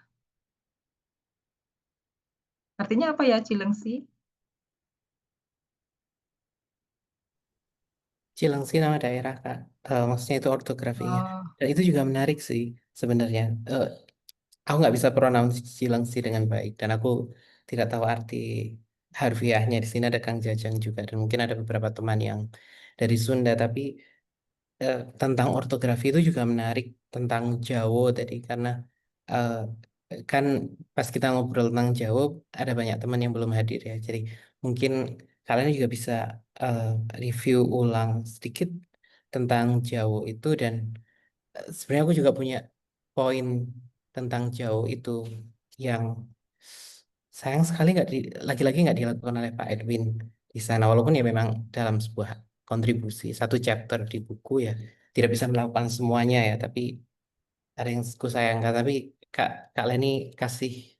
Artinya apa ya Cilengsi? Cilengsi nama daerah Kak. Maksudnya itu ortografinya. Oh, Dan itu juga menarik sih sebenarnya. Aku nggak bisa pronounce Cilengsi dengan baik dan aku tidak tahu arti harfiahnya. Di sini ada Kang Jajang juga dan mungkin ada beberapa teman yang dari Sunda, tapi tentang ortografi itu juga menarik tentang Jawa tadi karena eh, kan pas kita ngobrol tentang Jawa ada banyak teman yang belum hadir ya. Jadi mungkin kalian juga bisa eh, review ulang sedikit tentang Jawa itu dan sebenarnya aku juga punya poin tentang Jawa itu yang sayang sekali lagi-lagi nggak dilakukan oleh Pak Edwin di sana walaupun ya memang dalam sebuah kontribusi satu chapter di buku ya tidak bisa melakukan semuanya ya tapi ada yang ku sayangkan tapi Kak Kak Leni kasih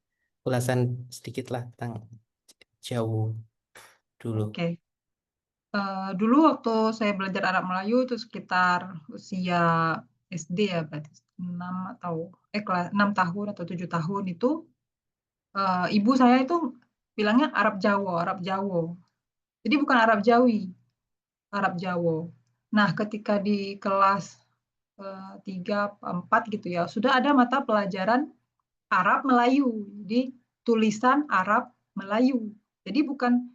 ulasan sedikit lah tentang Jawa dulu. oke. Dulu waktu saya belajar Arab Melayu itu sekitar usia SD ya berarti 6 atau kelas 6 tahun atau 7 tahun itu ibu saya itu bilangnya Arab Jawa, Arab Jawa. Jadi bukan Arab Jawi, Arab Jawa. Nah, ketika di kelas 3, 4 gitu ya, sudah ada mata pelajaran Arab Melayu. Jadi tulisan Arab Melayu. Jadi bukan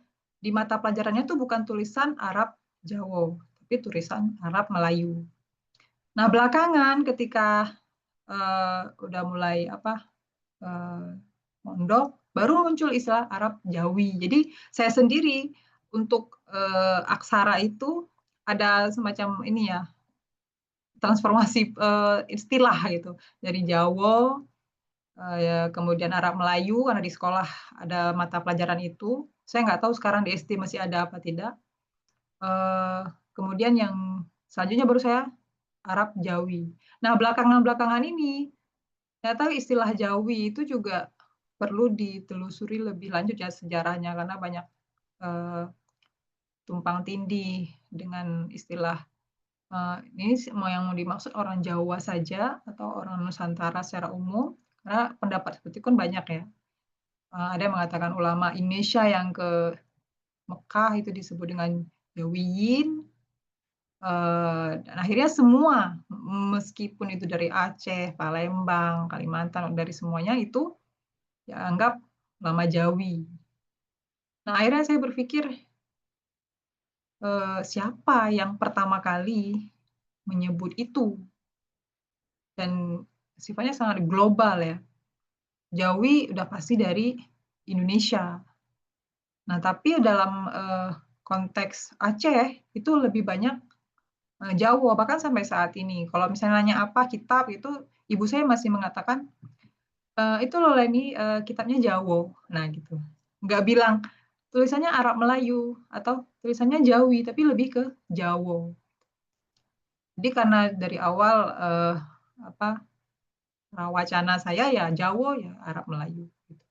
di mata pelajarannya itu bukan tulisan Arab Jawa, tapi tulisan Arab Melayu. Nah, belakangan ketika udah mulai apa eh, mondok, baru muncul istilah Arab Jawi. Jadi saya sendiri untuk aksara itu ada semacam ini ya transformasi istilah gitu dari Jawa ya, kemudian Arab Melayu karena di sekolah ada mata pelajaran itu. Saya nggak tahu sekarang di SD masih ada apa tidak. Eh, Kemudian yang selanjutnya baru saya Arab Jawi. Nah, belakangan-belakangan ini ternyata istilah Jawi itu juga perlu ditelusuri lebih lanjut ya sejarahnya karena banyak eh, tumpang tindih dengan istilah ini mau yang mau dimaksud orang Jawa saja atau orang Nusantara secara umum karena pendapat seperti itu kan banyak ya. Ada yang mengatakan ulama Indonesia yang ke Mekah itu disebut dengan Jawiyin. Dan akhirnya semua, meskipun itu dari Aceh, Palembang, Kalimantan, dari semuanya itu ya anggap ulama Jawi. Nah, akhirnya saya berpikir, siapa yang pertama kali menyebut itu? Dan sifatnya sangat global ya. Jawi udah pasti dari Indonesia. Nah, tapi dalam konteks Aceh itu lebih banyak Jawa, bahkan sampai saat ini. Kalau misalnya nanya apa kitab itu, ibu saya masih mengatakan, itu loh Leni, kitabnya Jawa. Nah gitu. Nggak bilang tulisannya Arab Melayu atau tulisannya Jawi, tapi lebih ke Jawa. Jadi karena dari awal apa wacana saya ya Jawa ya Arab Melayu. Gitu.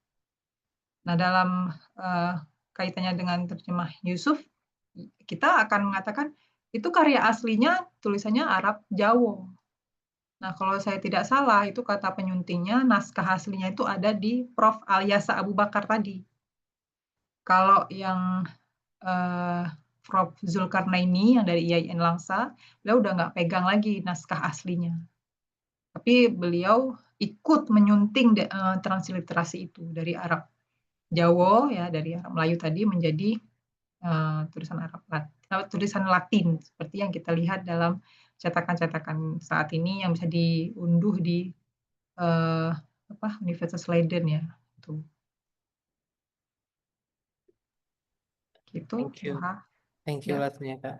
Nah dalam eh, kaitannya dengan terjemah Yusuf, kita akan mengatakan itu karya aslinya tulisannya Arab Jawa. Nah, kalau saya tidak salah, itu kata penyuntingnya, naskah aslinya itu ada di Prof. Alyasa Abu Bakar tadi. Kalau yang eh, Prof. Zulkarnaini yang dari IAIN Langsa, beliau udah nggak pegang lagi naskah aslinya. Tapi beliau ikut menyunting transliterasi itu dari Arab Jawa, ya dari Arab Melayu tadi menjadi tulisan tulisan Latin, seperti yang kita lihat dalam cetakan-cetakan saat ini yang bisa diunduh di eh, Universitas Leiden ya itu gitu Thank you, Moha thank you ya. ulasannya Kak.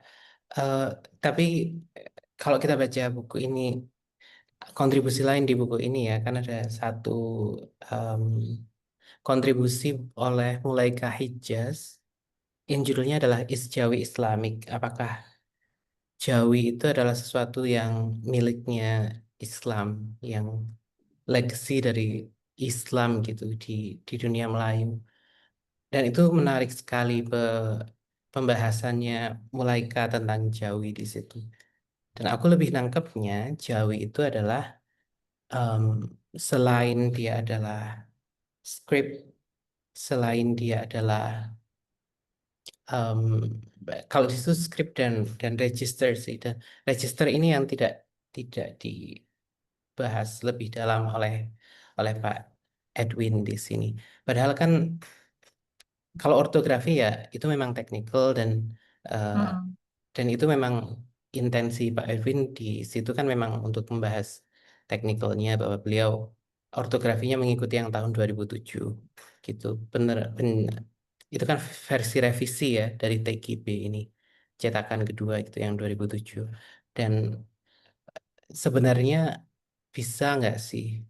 Eh, tapi kalau kita baca buku ini kontribusi lain di buku ini ya kan ada satu em, kontribusi oleh Mulaika Hijaz yang judulnya adalah Is Jawi Islamic. Apakah Jawi itu adalah sesuatu yang miliknya Islam, yang legacy dari Islam gitu di dunia Melayu. Dan itu menarik sekali pembahasannya Mulaika tentang Jawi di situ. Dan aku lebih nangkepnya Jawi itu adalah em, selain dia adalah script, selain dia adalah em, kalau di situ script dan register sih. Dan register ini yang tidak dibahas lebih dalam oleh Pak Edwin di sini. Padahal kan kalau ortografi ya itu memang teknikal eh, Mm-mm. dan itu memang intensi Pak Edwin di situ kan memang untuk membahas teknikalnya bahwa beliau ortografinya mengikuti yang tahun 2007 gitu. Itu kan versi revisi ya dari TGB ini cetakan kedua itu yang 2007. Dan sebenarnya bisa nggak sih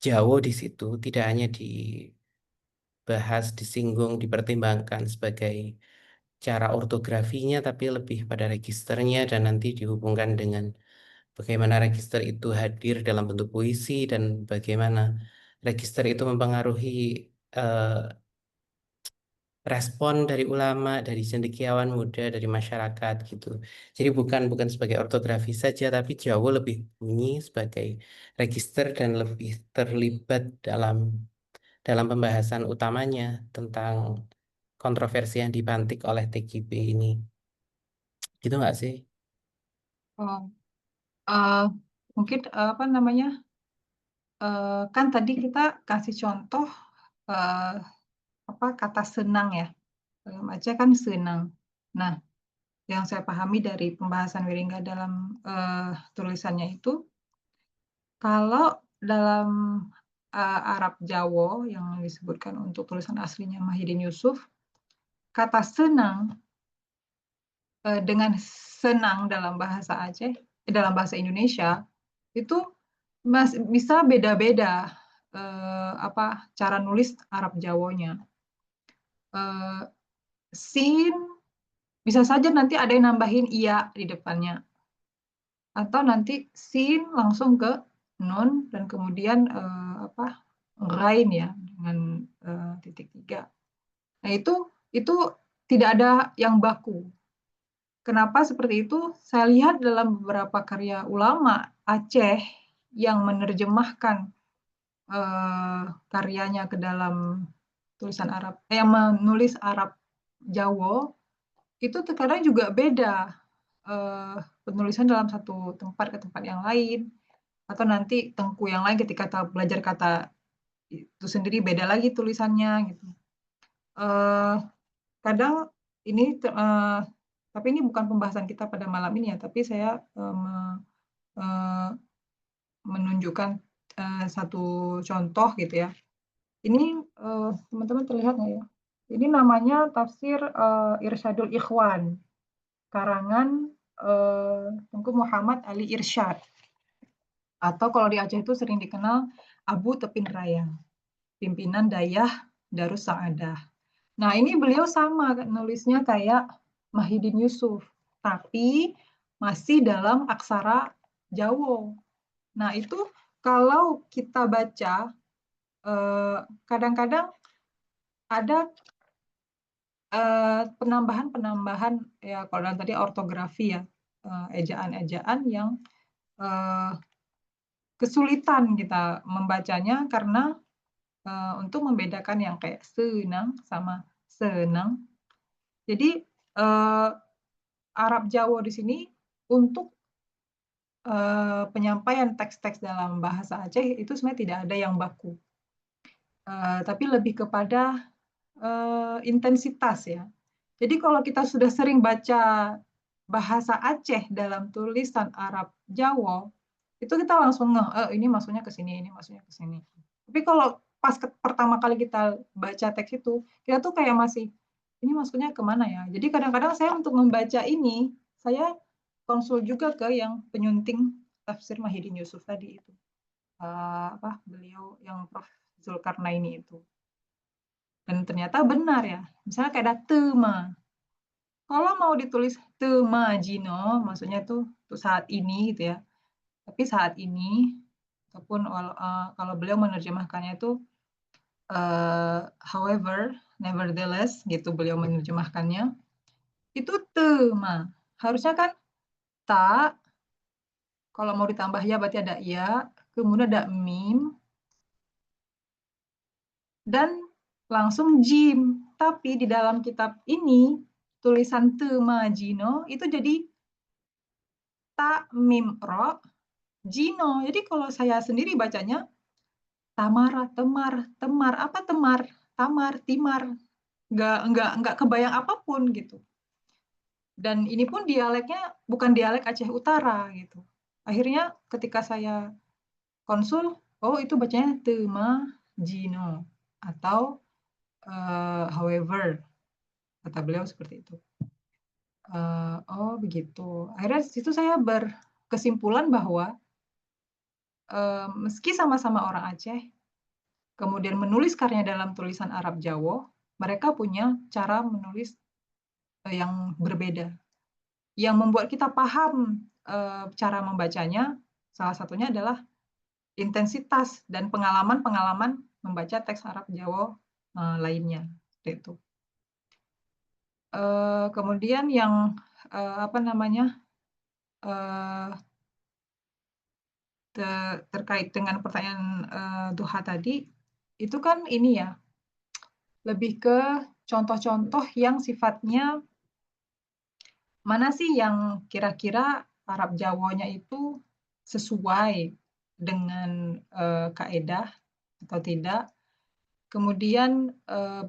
Jawa di situ tidak hanya dibahas, disinggung, dipertimbangkan sebagai cara ortografinya, tapi lebih pada registernya dan nanti dihubungkan dengan bagaimana register itu hadir dalam bentuk puisi dan bagaimana register itu mempengaruhi eh, respon dari ulama, dari cendekiawan muda, dari masyarakat gitu. Jadi bukan sebagai ortografi saja, tapi jauh lebih bunyi sebagai register dan lebih terlibat dalam pembahasan utamanya tentang kontroversi yang dipantik oleh TGB ini. Gitu nggak sih? Oh, eh, mungkin apa namanya? Kan tadi kita kasih contoh eh, apa kata senang ya. Dalam Aceh kan senang. Nah, yang saya pahami dari pembahasan Wiringga dalam tulisannya itu, kalau dalam Arab Jawa yang disebutkan untuk tulisan aslinya Mahidin Yusuf, kata senang dengan senang dalam bahasa Aceh, dalam bahasa Indonesia itu bisa beda-beda apa cara nulis Arab Jawanya. Eh, Sin bisa saja nanti ada yang nambahin iya di depannya, atau nanti sin langsung ke nun dan kemudian apa rain ya dengan titik tiga. Nah itu tidak ada yang baku. Kenapa seperti itu? Saya lihat dalam beberapa karya ulama Aceh yang menerjemahkan karyanya ke dalam tulisan Arab, yang menulis Arab Jawa, itu terkadang juga beda penulisan dalam satu tempat ke tempat yang lain, atau nanti tengku yang lain ketika belajar kata itu sendiri beda lagi tulisannya gitu. Eh, Kadang ini tapi ini bukan pembahasan kita pada malam ini ya, tapi saya eh, menunjukkan satu contoh gitu ya. Ini teman-teman terlihat nggak ya? Ini namanya tafsir Irsyadul Ikhwan, karangan Tengku Muhammad Ali Irsyad. Atau kalau di Aceh itu sering dikenal Abu Tepin Raya, pimpinan Dayah Darus Saadah. Nah, ini beliau sama nulisnya kayak Mahidin Yusuf, tapi masih dalam aksara Jawa. Nah, itu kalau kita baca, kadang-kadang ada penambahan-penambahan, ya kalau tadi ortografi ya, ejaan-ejaan yang eh, kesulitan kita membacanya karena untuk membedakan yang kayak senang sama senang. Jadi eh, Arab Jawa di sini untuk penyampaian teks-teks dalam bahasa Aceh itu sebenarnya tidak ada yang baku, tapi lebih kepada intensitas ya. Jadi kalau kita sudah sering baca bahasa Aceh dalam tulisan Arab Jawa, itu kita langsung ngeh, ini maksudnya ke sini, ini maksudnya ke sini. Tapi kalau pas pertama kali kita baca teks itu, kita tuh kayak masih, ini maksudnya kemana ya? Jadi kadang-kadang saya untuk membaca ini, saya konsul juga ke yang penyunting tafsir Mahidin Yusuf tadi itu. Apa beliau yang Prof. Zulkarnaini itu. Dan ternyata benar ya. Misalnya kayak ada tema. Kalau mau ditulis tema Jino, maksudnya itu untuk saat ini gitu ya. Tapi saat ini, ataupun kalau beliau menerjemahkannya itu however, nevertheless, gitu beliau menerjemahkannya, itu tema. Harusnya kan tak, kalau mau ditambah ya berarti ada ya, kemudian ada mim, dan langsung jim. Tapi di dalam kitab ini, tulisan tema Jino itu jadi ta mim ro Jino. Jadi kalau saya sendiri bacanya Tamara, Temar, Temar, apa Temar, Tamar, Timar, nggak kebayang apapun gitu. Dan ini pun dialeknya bukan dialek Aceh Utara gitu. Akhirnya ketika saya konsul, oh itu bacanya Tema Jino atau however, kata beliau seperti itu. Oh begitu. Akhirnya situ saya berkesimpulan bahwa meski sama-sama orang Aceh, kemudian menulis karya dalam tulisan Arab Jawa, mereka punya cara menulis yang berbeda. Yang membuat kita paham cara membacanya, salah satunya adalah intensitas dan pengalaman-pengalaman membaca teks Arab Jawa lainnya. Itu. Kemudian yang apa namanya terkait dengan pertanyaan Duha tadi, itu kan ini ya, lebih ke contoh-contoh yang sifatnya mana sih yang kira-kira Arab Jawanya itu sesuai dengan kaedah atau tidak. Kemudian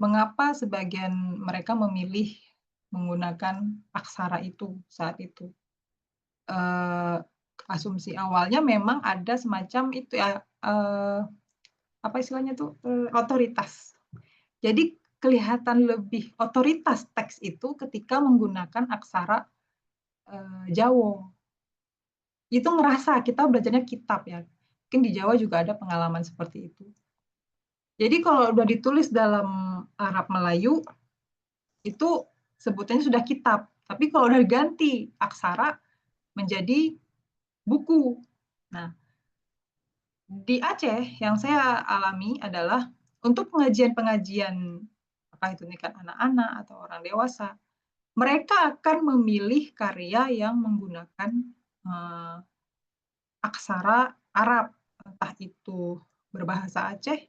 mengapa sebagian mereka memilih menggunakan aksara itu saat itu. Asumsi awalnya memang ada semacam itu ya, apa istilahnya tuh, otoritas. Jadi kelihatan lebih otoritas teks itu ketika menggunakan aksara Jawa. Itu ngerasa kita belajarnya kitab ya. Mungkin di Jawa juga ada pengalaman seperti itu. Jadi kalau udah ditulis dalam Arab Melayu, itu sebutannya sudah kitab. Tapi kalau udah ganti aksara menjadi buku. Nah, di Aceh yang saya alami adalah untuk pengajian-pengajian, apakah itu nikah anak-anak atau orang dewasa, mereka akan memilih karya yang menggunakan aksara Arab, entah itu berbahasa Aceh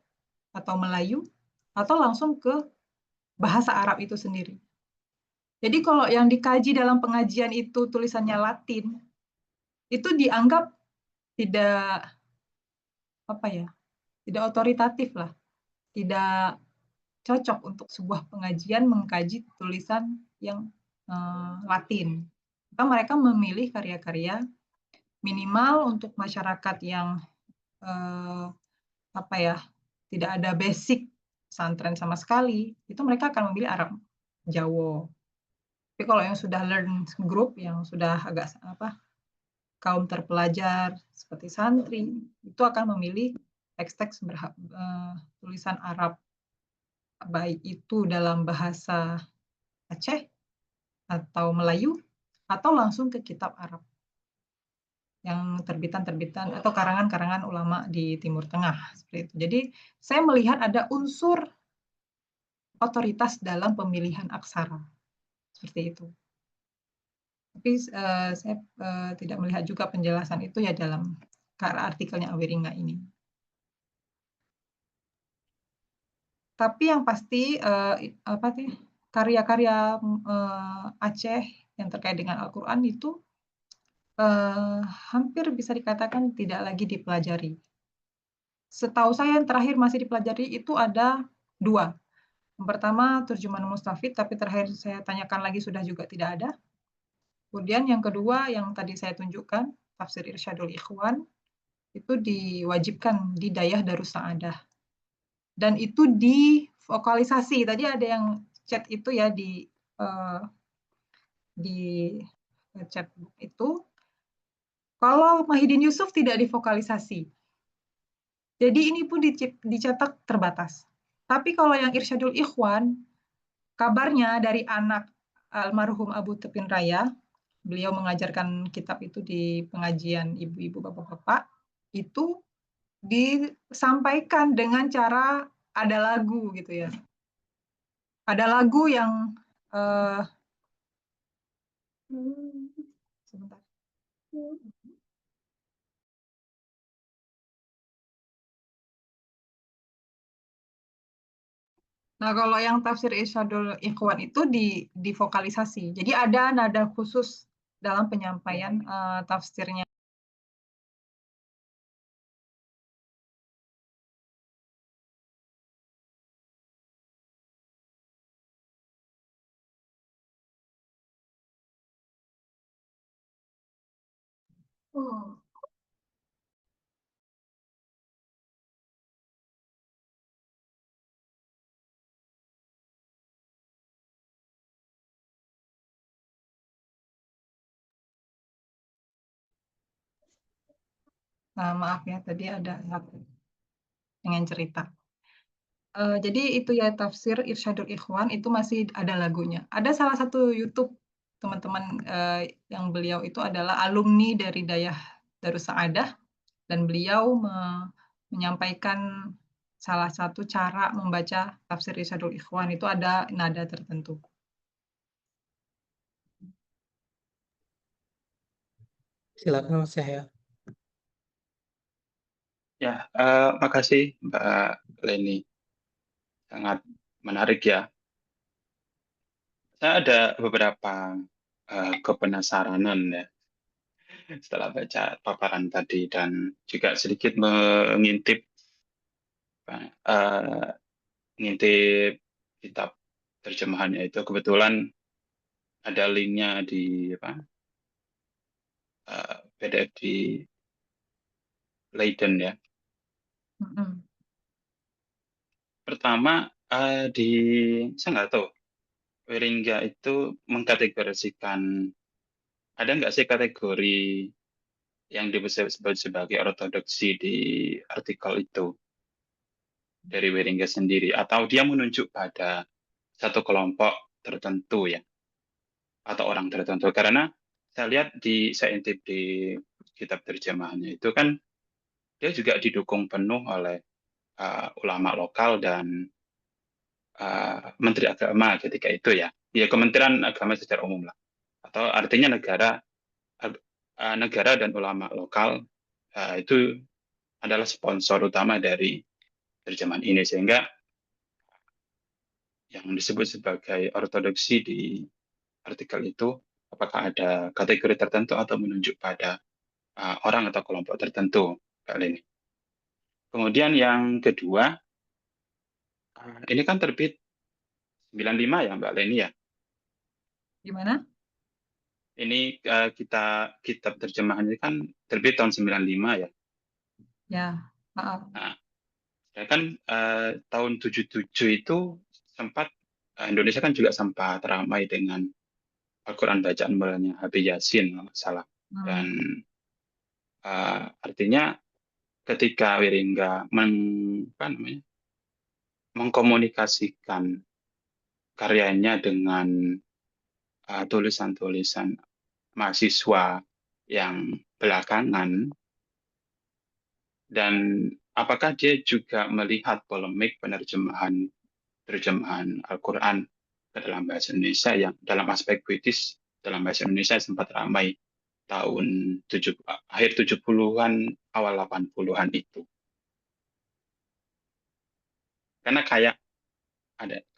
atau Melayu, atau langsung ke bahasa Arab itu sendiri. Jadi kalau yang dikaji dalam pengajian itu tulisannya Latin, itu dianggap tidak apa ya, tidak otoritatif lah, tidak cocok untuk sebuah pengajian mengkaji tulisan yang Latin. Maka mereka memilih karya-karya minimal untuk masyarakat yang apa ya, tidak ada basic pesantren sama sekali, itu mereka akan memilih Arab Jawa. Tapi kalau yang sudah learn group, yang sudah agak apa kaum terpelajar seperti santri, itu akan memilih teks-teks tulisan Arab, baik itu dalam bahasa Aceh atau Melayu, atau langsung ke kitab Arab yang terbitan-terbitan atau karangan-karangan ulama di Timur Tengah seperti itu. Jadi saya melihat ada unsur otoritas dalam pemilihan aksara seperti itu. Tapi saya tidak melihat juga penjelasan itu ya dalam artikelnya Awiringa ini. Tapi yang pasti apa sih karya-karya Aceh yang terkait dengan Al-Quran itu hampir bisa dikatakan tidak lagi dipelajari. Setahu saya yang terakhir masih dipelajari itu ada 2. Yang pertama terjemahan Mustafid, tapi terakhir saya tanyakan lagi sudah juga tidak ada. Kemudian yang kedua yang tadi saya tunjukkan, Tafsir Irsyadul Ikhwan, itu diwajibkan di Dayah Darus Saadah. Dan itu divokalisasi. Tadi ada yang chat itu ya di chat itu. Kalau Mahidin Yusuf tidak divokalisasi. Jadi ini pun dicetak terbatas. Tapi kalau yang Irsyadul Ikhwan, kabarnya dari anak almarhum Abu Tepin Raya, beliau mengajarkan kitab itu di pengajian ibu-ibu, bapak-bapak, itu disampaikan dengan cara ada lagu gitu ya. Ada lagu yang sebentar. Nah, kalau yang tafsir Irsyadul Ikhwan itu divokalisasi. Jadi ada nada khusus dalam penyampaian tafsirnya. Oh. Nah, maaf ya, tadi ada aku pengen cerita. Jadi itu ya tafsir Irsyadul Ikhwan itu masih ada lagunya. Ada salah satu YouTube teman-teman yang beliau itu adalah alumni dari Dayah Darus Saadah dan beliau menyampaikan salah satu cara membaca tafsir Irsyadul Ikhwan itu ada nada tertentu. Silakan Mas Yahya. Ya, makasih Mbak Leni. Sangat menarik ya. Saya ada beberapa kepenasaranan ya setelah baca paparan tadi dan juga sedikit ngintip kitab terjemahannya itu. Kebetulan ada linknya di PDF di Leiden ya. Pertama saya nggak tahu Wiringga itu mengkategorisikan, ada nggak sih kategori yang disebut sebagai ortodoksi di artikel itu dari Wiringga sendiri, atau dia menunjuk pada satu kelompok tertentu ya, atau orang tertentu? Karena saya lihat saya intip di kitab terjemahannya itu kan dia juga didukung penuh oleh ulama lokal dan Menteri Agama ketika itu ya, Kementerian Agama secara umum lah, atau artinya negara dan ulama lokal itu adalah sponsor utama dari terjemahan ini, sehingga yang disebut sebagai ortodoksi di artikel itu apakah ada kategori tertentu atau menunjuk pada orang atau kelompok tertentu, Kak Leni. Kemudian yang kedua, ini kan terbit 95 ya Mbak Leni ya. Gimana? Ini kitab terjemahannya kan terbit tahun 95 ya. Ya, maaf. Nah, ya kan tahun 77 itu sempat Indonesia kan juga sempat ramai dengan Al-Quran bacaan mulanya Habib Yasin kalau nggak salah. Dan artinya ketika Wiringga mengkomunikasikan karyanya dengan tulisan-tulisan mahasiswa yang belakangan, dan apakah dia juga melihat polemik terjemahan Al-Quran ke dalam bahasa Indonesia yang dalam aspek puitis dalam bahasa Indonesia sempat ramai tahun akhir 70-an, awal 80-an itu. Karena kayak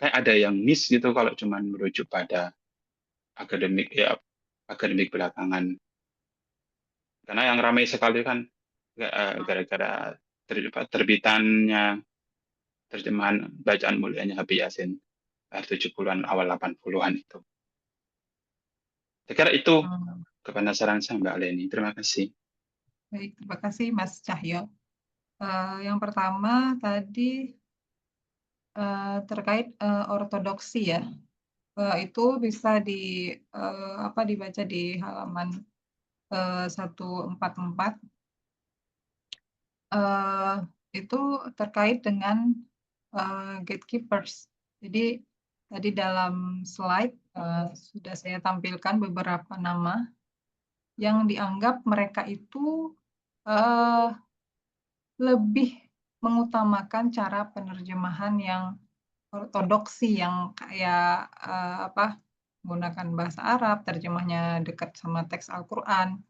ada yang miss gitu kalau cuma merujuk pada akademik belakangan. Karena yang ramai sekali kan gara-gara terbitannya terjemahan bacaan mulianya Habib Yasin 70-an awal 80-an itu. Saya kira itu kepenasaran saya Mbak Leni. Terima kasih. Baik, terima kasih Mas Cahyo. Yang pertama tadi terkait ortodoksi ya. Itu bisa dibaca di halaman 144. Itu terkait dengan gatekeepers. Jadi tadi dalam slide sudah saya tampilkan beberapa nama yang dianggap mereka itu lebih mengutamakan cara penerjemahan yang ortodoksi, yang kayak menggunakan bahasa Arab, terjemahnya dekat sama teks Al-Quran,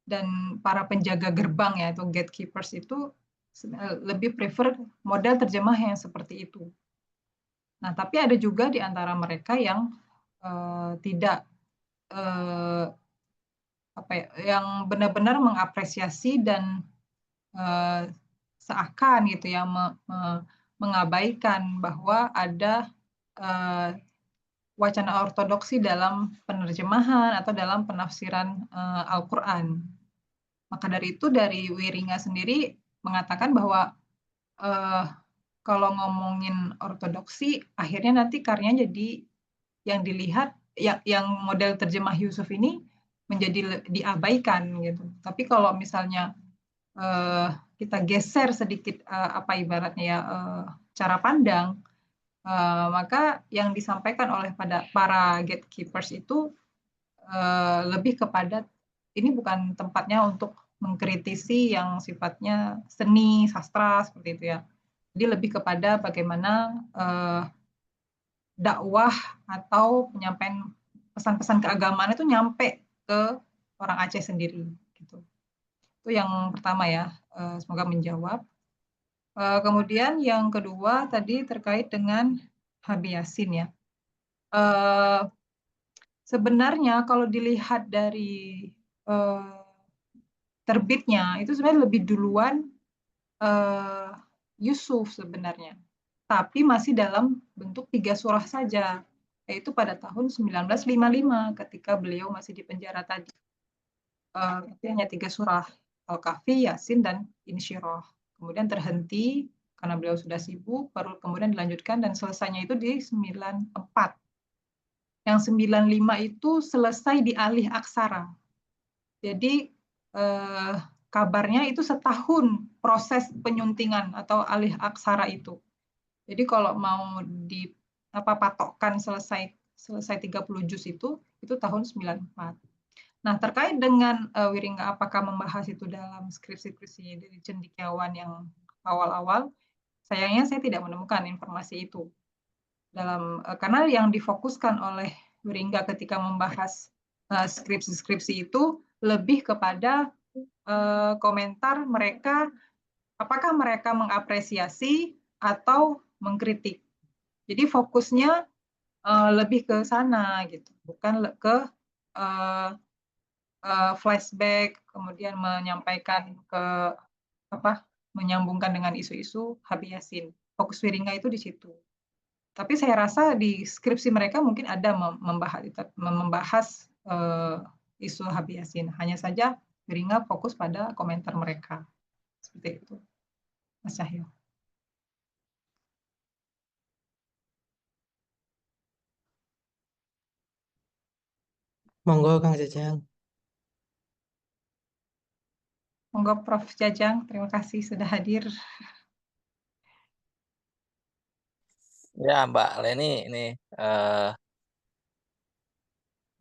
dan para penjaga gerbang yaitu gatekeepers itu lebih prefer model terjemah yang seperti itu. Nah, tapi ada juga di antara mereka yang tidak yang benar-benar mengapresiasi dan seakan gitu ya mengabaikan bahwa ada wacana ortodoksi dalam penerjemahan atau dalam penafsiran Al-Quran. Maka dari itu dari Wiringa sendiri mengatakan bahwa kalau ngomongin ortodoksi, akhirnya nanti karyanya jadi yang dilihat, yang model terjemah Yusuf ini menjadi diabaikan gitu. Tapi kalau misalnya kita geser sedikit ibaratnya ya cara pandang, maka yang disampaikan oleh para gatekeepers itu lebih kepada ini bukan tempatnya untuk mengkritisi yang sifatnya seni, sastra seperti itu ya. Jadi lebih kepada bagaimana dakwah atau penyampaian pesan-pesan keagamaan itu nyampe ke orang Aceh sendiri gitu. Itu yang pertama ya, semoga menjawab. Kemudian yang kedua tadi terkait dengan Habib Yasin ya. Sebenarnya kalau dilihat dari terbitnya itu sebenarnya lebih duluan Yusuf sebenarnya, tapi masih dalam bentuk 3 surah saja, yaitu pada tahun 1955 ketika beliau masih di penjara tadi. Itu hanya 3 surah, Al-Kahfi, Yasin, dan Insyirah. Kemudian terhenti karena beliau sudah sibuk, baru kemudian dilanjutkan dan selesainya itu di 94. Yang 95 itu selesai di alih aksara. Jadi kabarnya itu setahun proses penyuntingan atau alih aksara itu. Jadi kalau mau patokkan selesai 30 juz itu tahun 94. Nah, terkait dengan Wiringga apakah membahas itu dalam skripsi-skripsi dari cendekiawan yang awal-awal, sayangnya saya tidak menemukan informasi itu. Karena yang difokuskan oleh Wiringga ketika membahas skripsi-skripsi itu lebih kepada komentar mereka, apakah mereka mengapresiasi atau mengkritik. Jadi fokusnya lebih ke sana gitu, bukan ke flashback, kemudian menyampaikan menyambungkan dengan isu-isu Habib Yasin. Fokus Wiringga itu di situ. Tapi saya rasa di skripsi mereka mungkin ada membahas isu Habib Yasin. Hanya saja Wiringga fokus pada komentar mereka. Seperti itu, Mas Cahyo. Monggo Kang Jajang. Monggo Prof. Jajang, terima kasih sudah hadir. Ya Mbak Leni, ini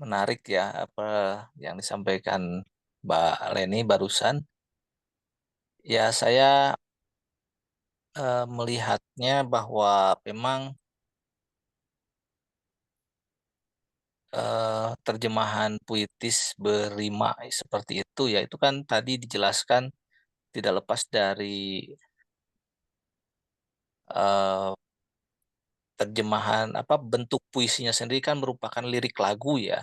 menarik ya apa yang disampaikan Mbak Leni barusan. Ya saya melihatnya bahwa memang terjemahan puitis berima seperti itu ya itu kan tadi dijelaskan tidak lepas dari terjemahan bentuk puisinya sendiri kan merupakan lirik lagu ya.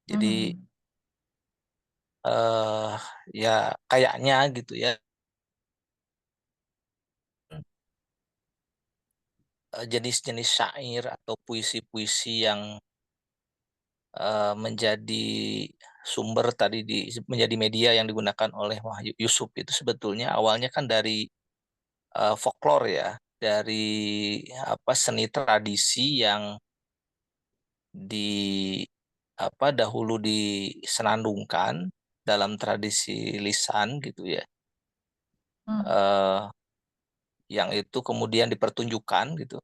Jadi ya kayaknya gitu ya jenis-jenis syair atau puisi-puisi yang menjadi sumber tadi menjadi media yang digunakan oleh Wahyu Yusuf itu sebetulnya awalnya kan dari folklore ya, dari seni tradisi yang dahulu disenandungkan dalam tradisi lisan gitu ya. yang itu kemudian dipertunjukkan gitu.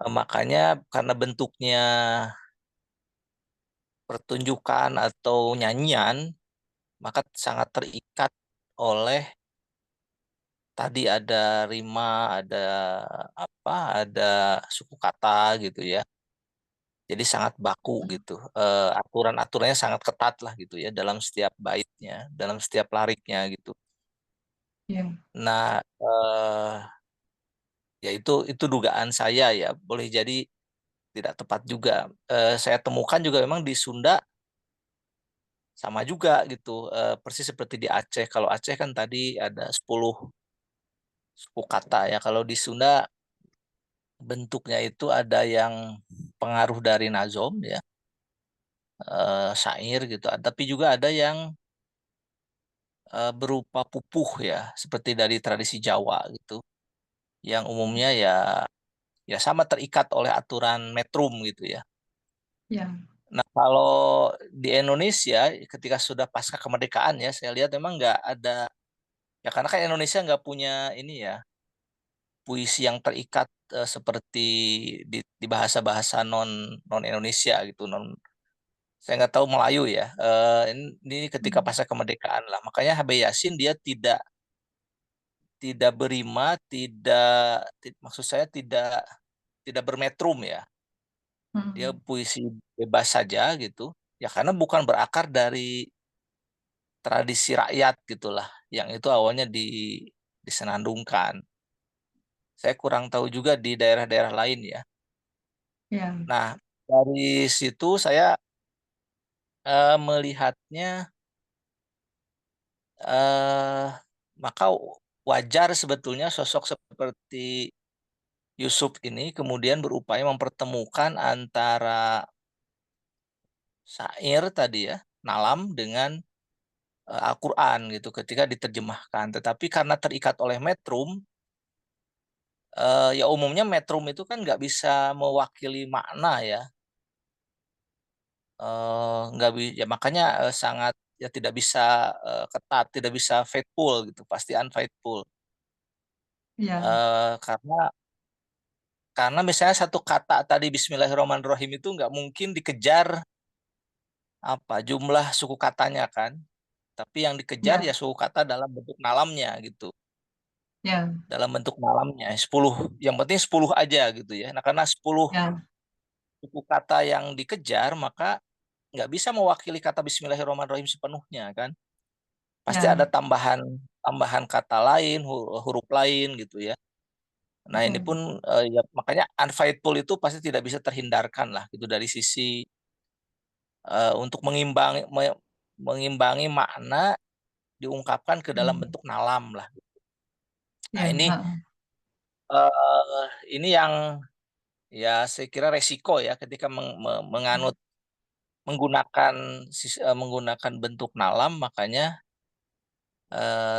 Makanya karena bentuknya pertunjukan atau nyanyian, maka sangat terikat oleh tadi ada rima, ada apa, ada suku kata gitu ya. Jadi sangat baku gitu. Aturan-aturannya sangat ketat lah gitu ya dalam setiap baitnya, dalam setiap lariknya gitu. Ya. Nah, ya itu dugaan saya ya. Boleh jadi tidak tepat juga. Saya temukan juga memang di Sunda sama juga gitu. Persis seperti di Aceh. Kalau Aceh kan tadi ada 10 suku kata ya. Kalau di Sunda bentuknya itu ada yang pengaruh dari nazom ya, syair gitu. Tapi juga ada yang berupa pupuh ya, seperti dari tradisi Jawa gitu. Yang umumnya ya sama terikat oleh aturan metrum gitu ya. Ya. Nah, kalau di Indonesia ketika sudah pasca kemerdekaan ya, saya lihat memang nggak ada, ya karena kan Indonesia nggak punya ini ya, puisi yang terikat seperti di bahasa-bahasa non Indonesia gitu, saya nggak tahu Melayu ya. Ini ketika pasca kemerdekaan lah, makanya HB Yasin dia tidak berima, maksud saya tidak bermetrum ya, dia puisi bebas saja gitu, ya karena bukan berakar dari tradisi rakyat gitulah, yang itu awalnya disenandungkan. Saya kurang tahu juga di daerah-daerah lain ya. Ya. Nah, dari situ saya melihatnya maka wajar sebetulnya sosok seperti Yusuf ini kemudian berupaya mempertemukan antara syair tadi ya, nalam dengan Al-Quran gitu ketika diterjemahkan. Tetapi karena terikat oleh metrum, ya umumnya metrum itu kan nggak bisa mewakili makna ya. Nggak ya makanya sangat ya tidak bisa ketat, tidak bisa faithful gitu, pasti unfaithful. Ya. Karena misalnya satu kata tadi Bismillahirrahmanirrahim itu nggak mungkin dikejar apa jumlah suku katanya kan, tapi yang dikejar Ya. ya suku kata dalam bentuk nalamnya gitu, Ya. dalam bentuk nalamnya 10, yang penting 10 aja gitu ya. Nah karena 10 Ya. suku kata yang dikejar maka nggak bisa mewakili kata Bismillahirrahmanirrahim sepenuhnya kan, pasti ada Ya. tambahan tambahan kata lain, huruf lain gitu ya. Nah ini Betul. pun ya makanya unfaithful itu pasti tidak bisa terhindarkan lah gitu dari sisi untuk mengimbangi makna diungkapkan ke dalam bentuk nalam lah. Nah Ya. ini yang ya saya kira resiko ya ketika menggunakan menggunakan bentuk nalam, makanya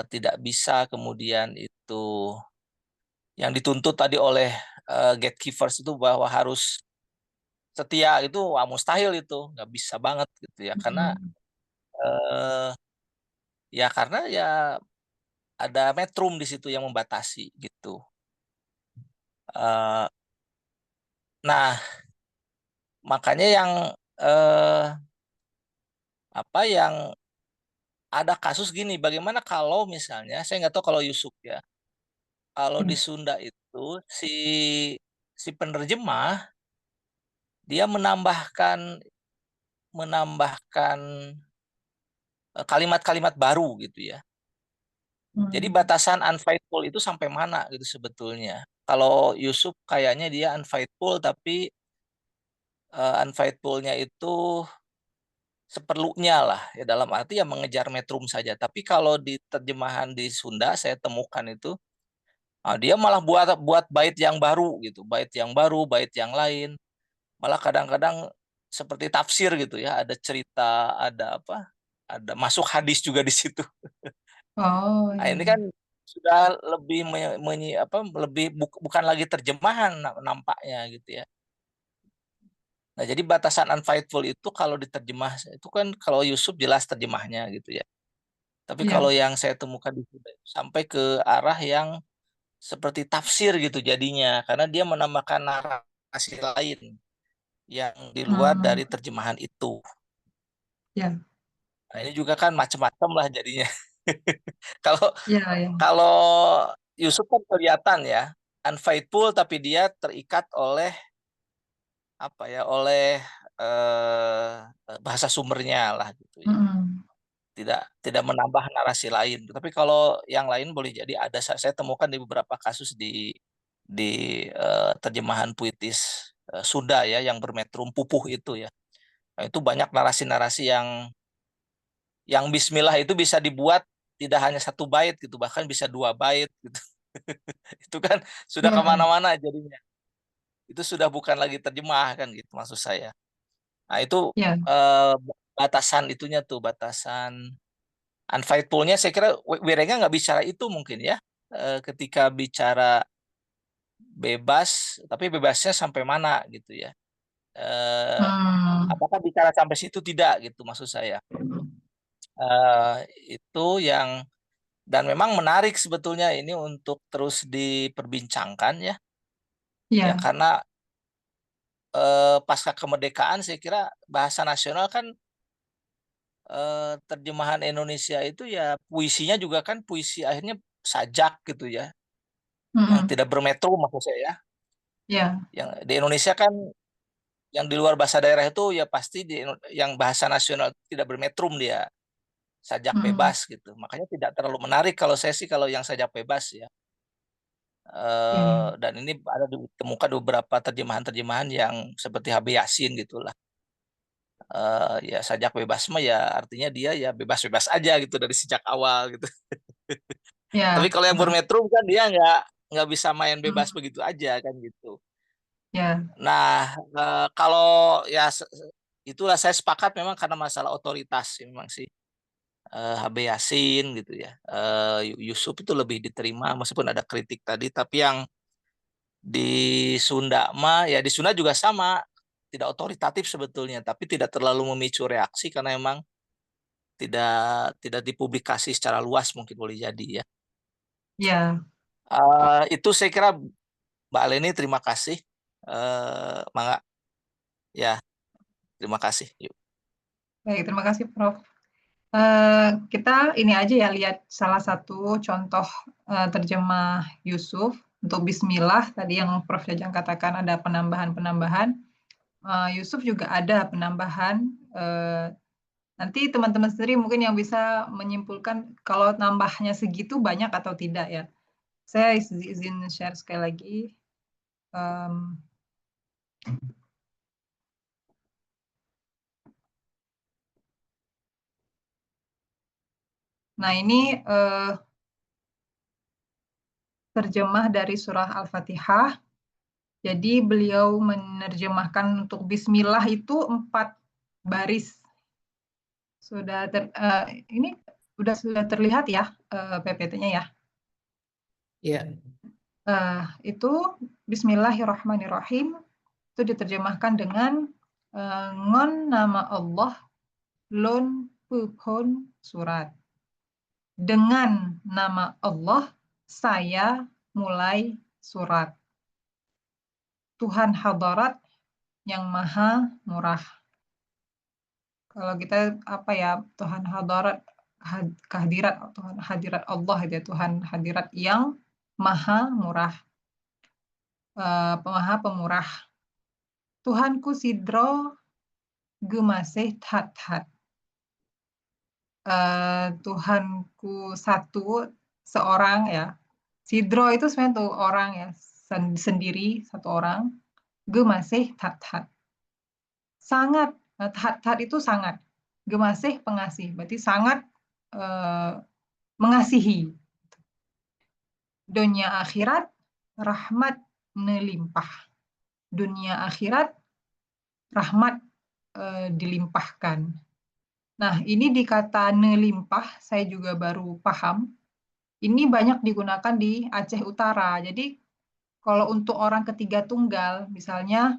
tidak bisa kemudian itu yang dituntut tadi oleh gatekeepers itu bahwa harus setia, itu wah, mustahil, itu nggak bisa banget gitu ya, karena eh, ya ada metrum di situ yang membatasi gitu. Eh, nah makanya yang eh, apa yang ada kasus gini, bagaimana kalau misalnya saya nggak tahu kalau Yusuf ya, kalau di Sunda itu si si penerjemah dia menambahkan kalimat-kalimat baru gitu ya. Jadi batasan unfaithful itu sampai mana gitu sebetulnya. Kalau Yusuf kayaknya dia unfaithful, tapi unfaithfulnya itu seperlunya lah ya, dalam arti ya mengejar metrum saja. Tapi kalau di terjemahan di Sunda saya temukan itu dia malah buat buat bait yang baru gitu, bait yang baru, bait yang lain. Malah kadang-kadang seperti tafsir gitu ya, ada cerita, ada apa? Ada masuk hadis juga di situ. Oh, Nah, iya. ini kan sudah lebih lebih bukan lagi terjemahan nampaknya gitu ya. Nah, jadi batasan unfaithful itu kalau diterjemah itu kan kalau Yusuf jelas terjemahnya gitu ya. Tapi Iya. kalau yang saya temukan di sini sampai ke arah yang seperti tafsir gitu jadinya, karena dia menambahkan narasi lain yang di luar dari terjemahan itu. Ya, Nah, ini juga kan macam-macam lah jadinya. Kalau ya, ya. kalau Yusuf kan kelihatan ya unfaithful, tapi dia terikat oleh apa ya, oleh bahasa sumbernya lah gitu ya. Mm-mm. Tidak menambah narasi lain. Tapi kalau yang lain boleh jadi ada, saya temukan di beberapa kasus di terjemahan puitis Sunda ya, yang bermetrum pupuh itu ya. Nah, itu banyak narasi-narasi yang Bismillah itu bisa dibuat tidak hanya satu bait gitu, bahkan bisa 2 bait gitu. Itu kan sudah Ya, kemana-mana jadinya. Itu sudah bukan lagi terjemah kan gitu maksud saya. Nah itu ya. eh, batasan itunya tuh, batasan unfaithful-nya saya kira Wirenga nggak bicara itu mungkin ya. Ketika bicara bebas, tapi bebasnya sampai mana gitu ya. Eh, Hmm. apakah bicara sampai situ tidak gitu maksud saya. Eh, itu yang, dan memang menarik sebetulnya ini untuk terus diperbincangkan ya. Ya Ya. karena pasca kemerdekaan saya kira bahasa nasional kan terjemahan Indonesia itu ya puisinya juga kan puisi akhirnya sajak gitu ya, yang Mm-mm. tidak bermetrum maksud saya ya. Ya. Yang di Indonesia kan yang di luar bahasa daerah itu ya pasti yang bahasa nasional tidak bermetrum dia, sajak Mm-mm. bebas gitu. Makanya tidak terlalu menarik kalau saya sih kalau yang sajak bebas ya. Ya, ya. Dan ini ada ditemukan beberapa terjemahan-terjemahan yang seperti HB Yasin gitulah. Ya sajak bebas mah ya artinya dia ya bebas-bebas aja gitu dari sejak awal gitu. Tapi Ya. kalau yang Nah. bermetrum kan dia nggak bisa main bebas Mm. begitu aja kan gitu. Ya. Nah, kalau ya itulah saya sepakat memang karena masalah otoritas sih memang sih. HB Yasin gitu ya. Yusuf itu lebih diterima meskipun ada kritik tadi, tapi yang di Sunda mah ya di Sunda juga sama, tidak otoritatif sebetulnya, tapi tidak terlalu memicu reaksi karena memang tidak dipublikasi secara luas mungkin boleh jadi ya. Ya. Itu saya kira Mbak Leni terima kasih. Mangga ya, terima kasih. Yuk. Baik, terima kasih, Prof. Kita ini aja ya lihat salah satu contoh terjemah Yusuf untuk Bismillah tadi yang Prof Jajang katakan ada penambahan-penambahan. Yusuf juga ada penambahan. Nanti teman-teman sendiri mungkin yang bisa menyimpulkan kalau nambahnya segitu banyak atau tidak ya. Saya izin share sekali lagi. Em, Nah ini terjemah dari surah Al-Fatihah. Jadi beliau menerjemahkan untuk Bismillah itu 4 baris. Ini sudah terlihat ya PPT-nya ya. Ya, Itu Bismillahirrahmanirrahim itu diterjemahkan dengan ngon nama Allah lon puhon surat. Dengan nama Allah saya mulai surat. Tuhan Hadarat yang maha murah. Kalau kita apa ya, Tuhan Hadarat, kehadirat Tuhan, hadirat Allah itu ya, Tuhan hadirat yang maha murah, maha pemurah. Tuhanku sidro gemasih tat-hat. Tuhanku satu seorang ya. Sidro itu sebenarnya tuh orang ya, sendiri satu orang. Gemasih tat-hat. Sangat, tat-hat itu sangat. Gemasih pengasih, berarti sangat mengasihi. Dunia akhirat rahmat melimpah. Dunia akhirat rahmat dilimpahkan. Nah, ini di kata nelimpah saya juga baru paham. Ini banyak digunakan di Aceh Utara. Jadi kalau untuk orang ketiga tunggal, misalnya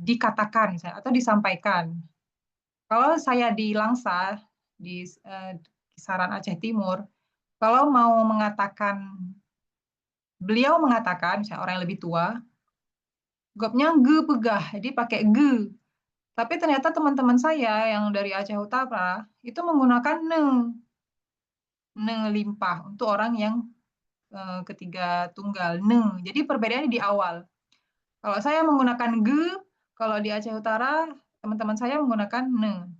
dikatakan atau disampaikan. Kalau saya di Langsa, di kisaran Aceh Timur, kalau mau mengatakan, beliau mengatakan, misalnya orang yang lebih tua, gopnya ge pegah, jadi pakai ge. Tapi ternyata teman-teman saya yang dari Aceh Utara itu menggunakan ne limpah untuk orang yang ketiga tunggal, ne. Jadi perbedaannya di awal. Kalau saya menggunakan ge, kalau di Aceh Utara teman-teman saya menggunakan ne.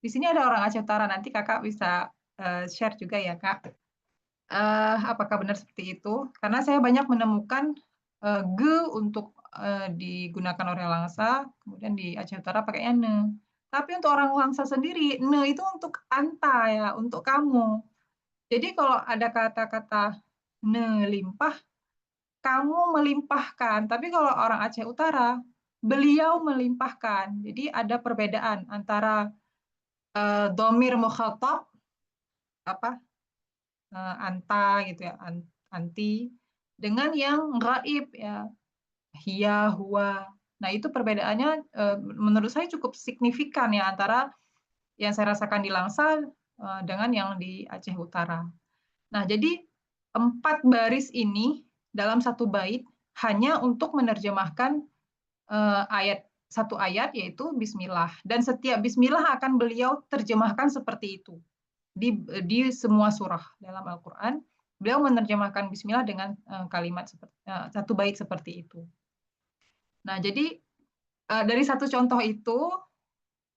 Di sini ada orang Aceh Utara, nanti kakak bisa share juga ya kak. Apakah benar seperti itu? Karena saya banyak menemukan ge untuk digunakan oleh Langsa, kemudian di Aceh Utara pakainya ne. Tapi untuk orang Langsa sendiri, ne itu untuk anta ya, untuk kamu. Jadi kalau ada kata-kata ne limpah, kamu melimpahkan. Tapi kalau orang Aceh Utara, beliau melimpahkan. Jadi ada perbedaan antara domir mukhatab, apa anta gitu ya, anti, dengan yang gaib ya, hiya, huwa. Nah itu perbedaannya menurut saya cukup signifikan ya antara yang saya rasakan di Langsa dengan yang di Aceh Utara. Nah jadi 4 baris ini dalam satu bait hanya untuk menerjemahkan satu ayat yaitu Bismillah, dan setiap Bismillah akan beliau terjemahkan seperti itu di semua surah dalam Al-Quran. Beliau menerjemahkan Bismillah dengan kalimat satu bait seperti itu. Nah jadi dari satu contoh itu,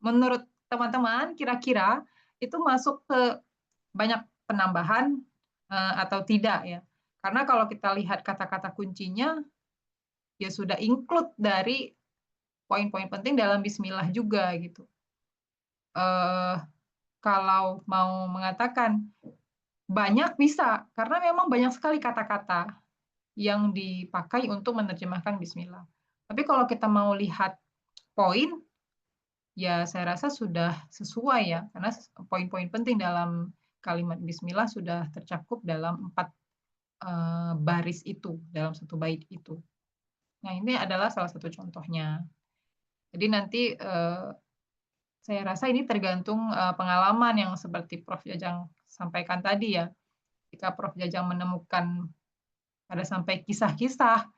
menurut teman-teman kira-kira itu masuk ke banyak penambahan atau tidak ya? Karena kalau kita lihat kata-kata kuncinya, ya sudah include dari poin-poin penting dalam Bismillah juga gitu. Kalau mau mengatakan banyak bisa, karena memang banyak sekali kata-kata yang dipakai untuk menerjemahkan Bismillah. Tapi kalau kita mau lihat poin, ya saya rasa sudah sesuai ya, karena poin-poin penting dalam kalimat Bismillah sudah tercakup dalam 4 baris itu, dalam satu bait itu. Nah ini adalah salah satu contohnya. Jadi nanti saya rasa ini tergantung pengalaman yang seperti Prof. Jajang sampaikan tadi ya. Jika Prof. Jajang menemukan ada sampai kisah-kisah,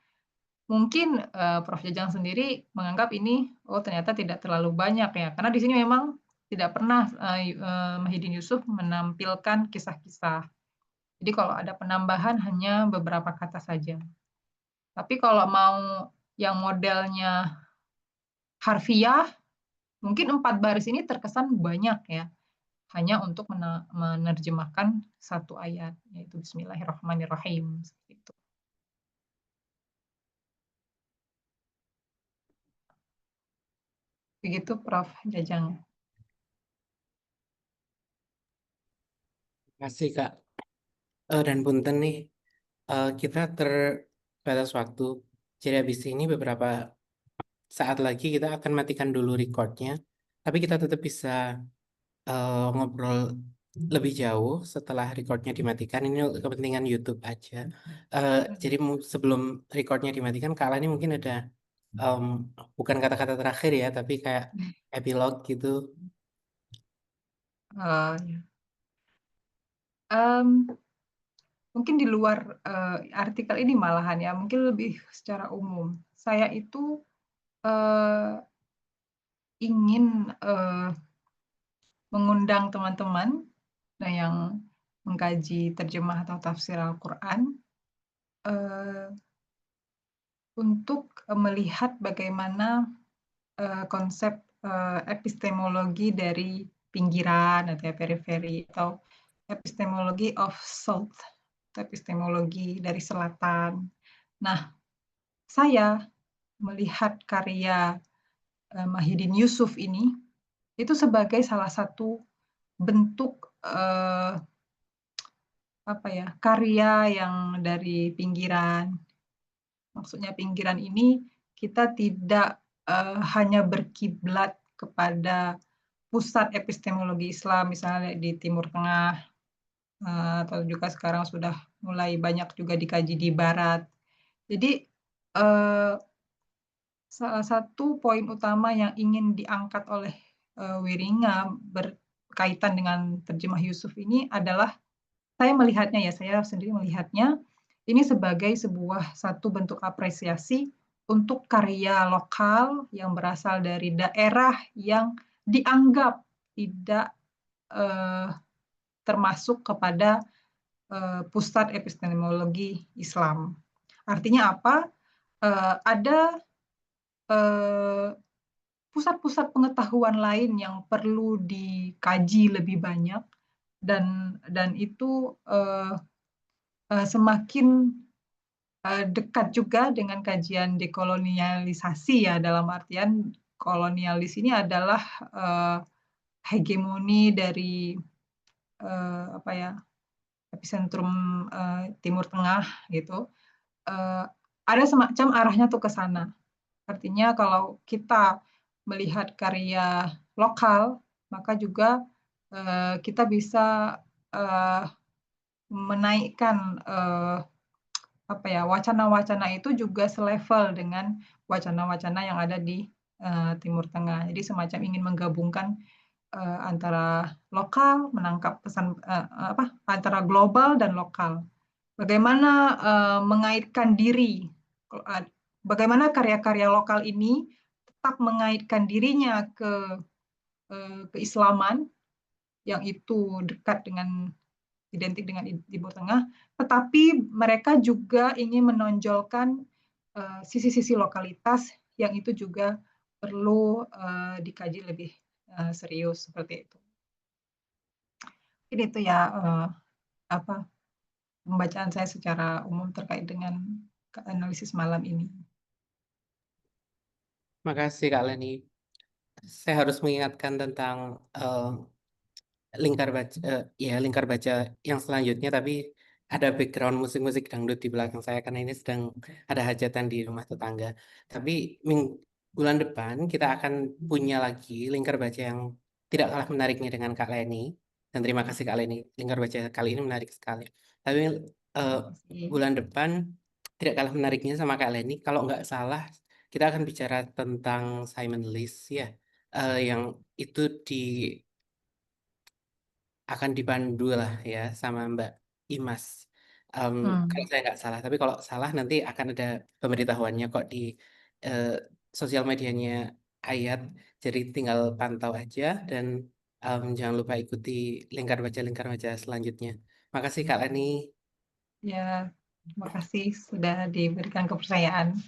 mungkin Prof. Jajang sendiri menganggap ini, oh ternyata tidak terlalu banyak ya. Karena di sini memang tidak pernah Muhyiddin Yusuf menampilkan kisah-kisah. Jadi kalau ada penambahan hanya beberapa kata saja. Tapi kalau mau yang modelnya harfiah, mungkin 4 baris ini terkesan banyak ya. Hanya untuk menerjemahkan satu ayat, yaitu Bismillahirrahmanirrahim. Seperti itu. Begitu Prof. Jajang. Terima kasih Kak. Dan punten nih, kita terbatas waktu. Jadi habis ini beberapa saat lagi kita akan matikan dulu recordnya. Tapi kita tetap bisa ngobrol lebih jauh setelah recordnya dimatikan. Ini untuk kepentingan YouTube aja. Jadi sebelum recordnya dimatikan, Kak Lani mungkin ada bukan kata-kata terakhir ya, tapi kayak epilog gitu. Mungkin di luar artikel ini malahan ya, mungkin lebih secara umum. Saya itu ingin mengundang teman-teman yang mengkaji terjemah atau tafsir Al-Quran untuk melihat bagaimana konsep epistemologi dari pinggiran atau periferi, atau epistemologi of south, atau epistemologi dari selatan. Nah, saya melihat karya Muhyiddin Yusuf ini itu sebagai salah satu bentuk karya yang dari pinggiran. Maksudnya pinggiran ini kita tidak hanya berkiblat kepada pusat epistemologi Islam, misalnya di Timur Tengah, atau juga sekarang sudah mulai banyak juga dikaji di Barat. Jadi salah satu poin utama yang ingin diangkat oleh Wiringa berkaitan dengan terjemah Yusuf ini adalah saya melihatnya ya, saya sendiri melihatnya ini sebagai satu bentuk apresiasi untuk karya lokal yang berasal dari daerah yang dianggap tidak termasuk kepada pusat epistemologi Islam. Artinya apa? Ada pusat-pusat pengetahuan lain yang perlu dikaji lebih banyak dan itu semakin dekat juga dengan kajian dekolonialisasi ya, dalam artian kolonial di sini adalah hegemoni dari apa ya, epicentrum Timur Tengah gitu. Ada semacam arahnya tuh ke sana. Artinya kalau kita melihat karya lokal, maka juga kita bisa menaikkan apa ya, wacana-wacana itu juga selevel dengan wacana-wacana yang ada di Timur Tengah. Jadi semacam ingin menggabungkan antara lokal, menangkap pesan antara global dan lokal. Bagaimana mengaitkan diri, bagaimana karya-karya lokal ini tetap mengaitkan dirinya ke keislaman yang itu dekat dengan identik dengan Timur Tengah, tetapi mereka juga ingin menonjolkan sisi-sisi lokalitas yang itu juga perlu dikaji lebih serius seperti itu. Ini tuh ya apa pembacaan saya secara umum terkait dengan analisis malam ini. Makasih Kak Leni. Saya harus mengingatkan tentang lingkar baca yang selanjutnya, tapi ada background musik-musik dangdut di belakang saya karena ini sedang ada hajatan di rumah tetangga. Tapi bulan depan kita akan punya lagi lingkar baca yang tidak kalah menariknya dengan Kak Leni. Dan terima kasih Kak Leni, lingkar baca kali ini menarik sekali. Tapi bulan depan tidak kalah menariknya sama Kak Leni. Kalau nggak salah, kita akan bicara tentang Simon List ya, yang itu akan dipandu lah ya sama Mbak Imas. Kalau saya nggak salah, tapi kalau salah nanti akan ada pemberitahuannya kok di eh, sosial medianya Ayat. Jadi tinggal pantau aja dan jangan lupa ikuti lingkar baca selanjutnya. Makasih Kak Lani. Ya, terima kasih sudah diberikan kepercayaan.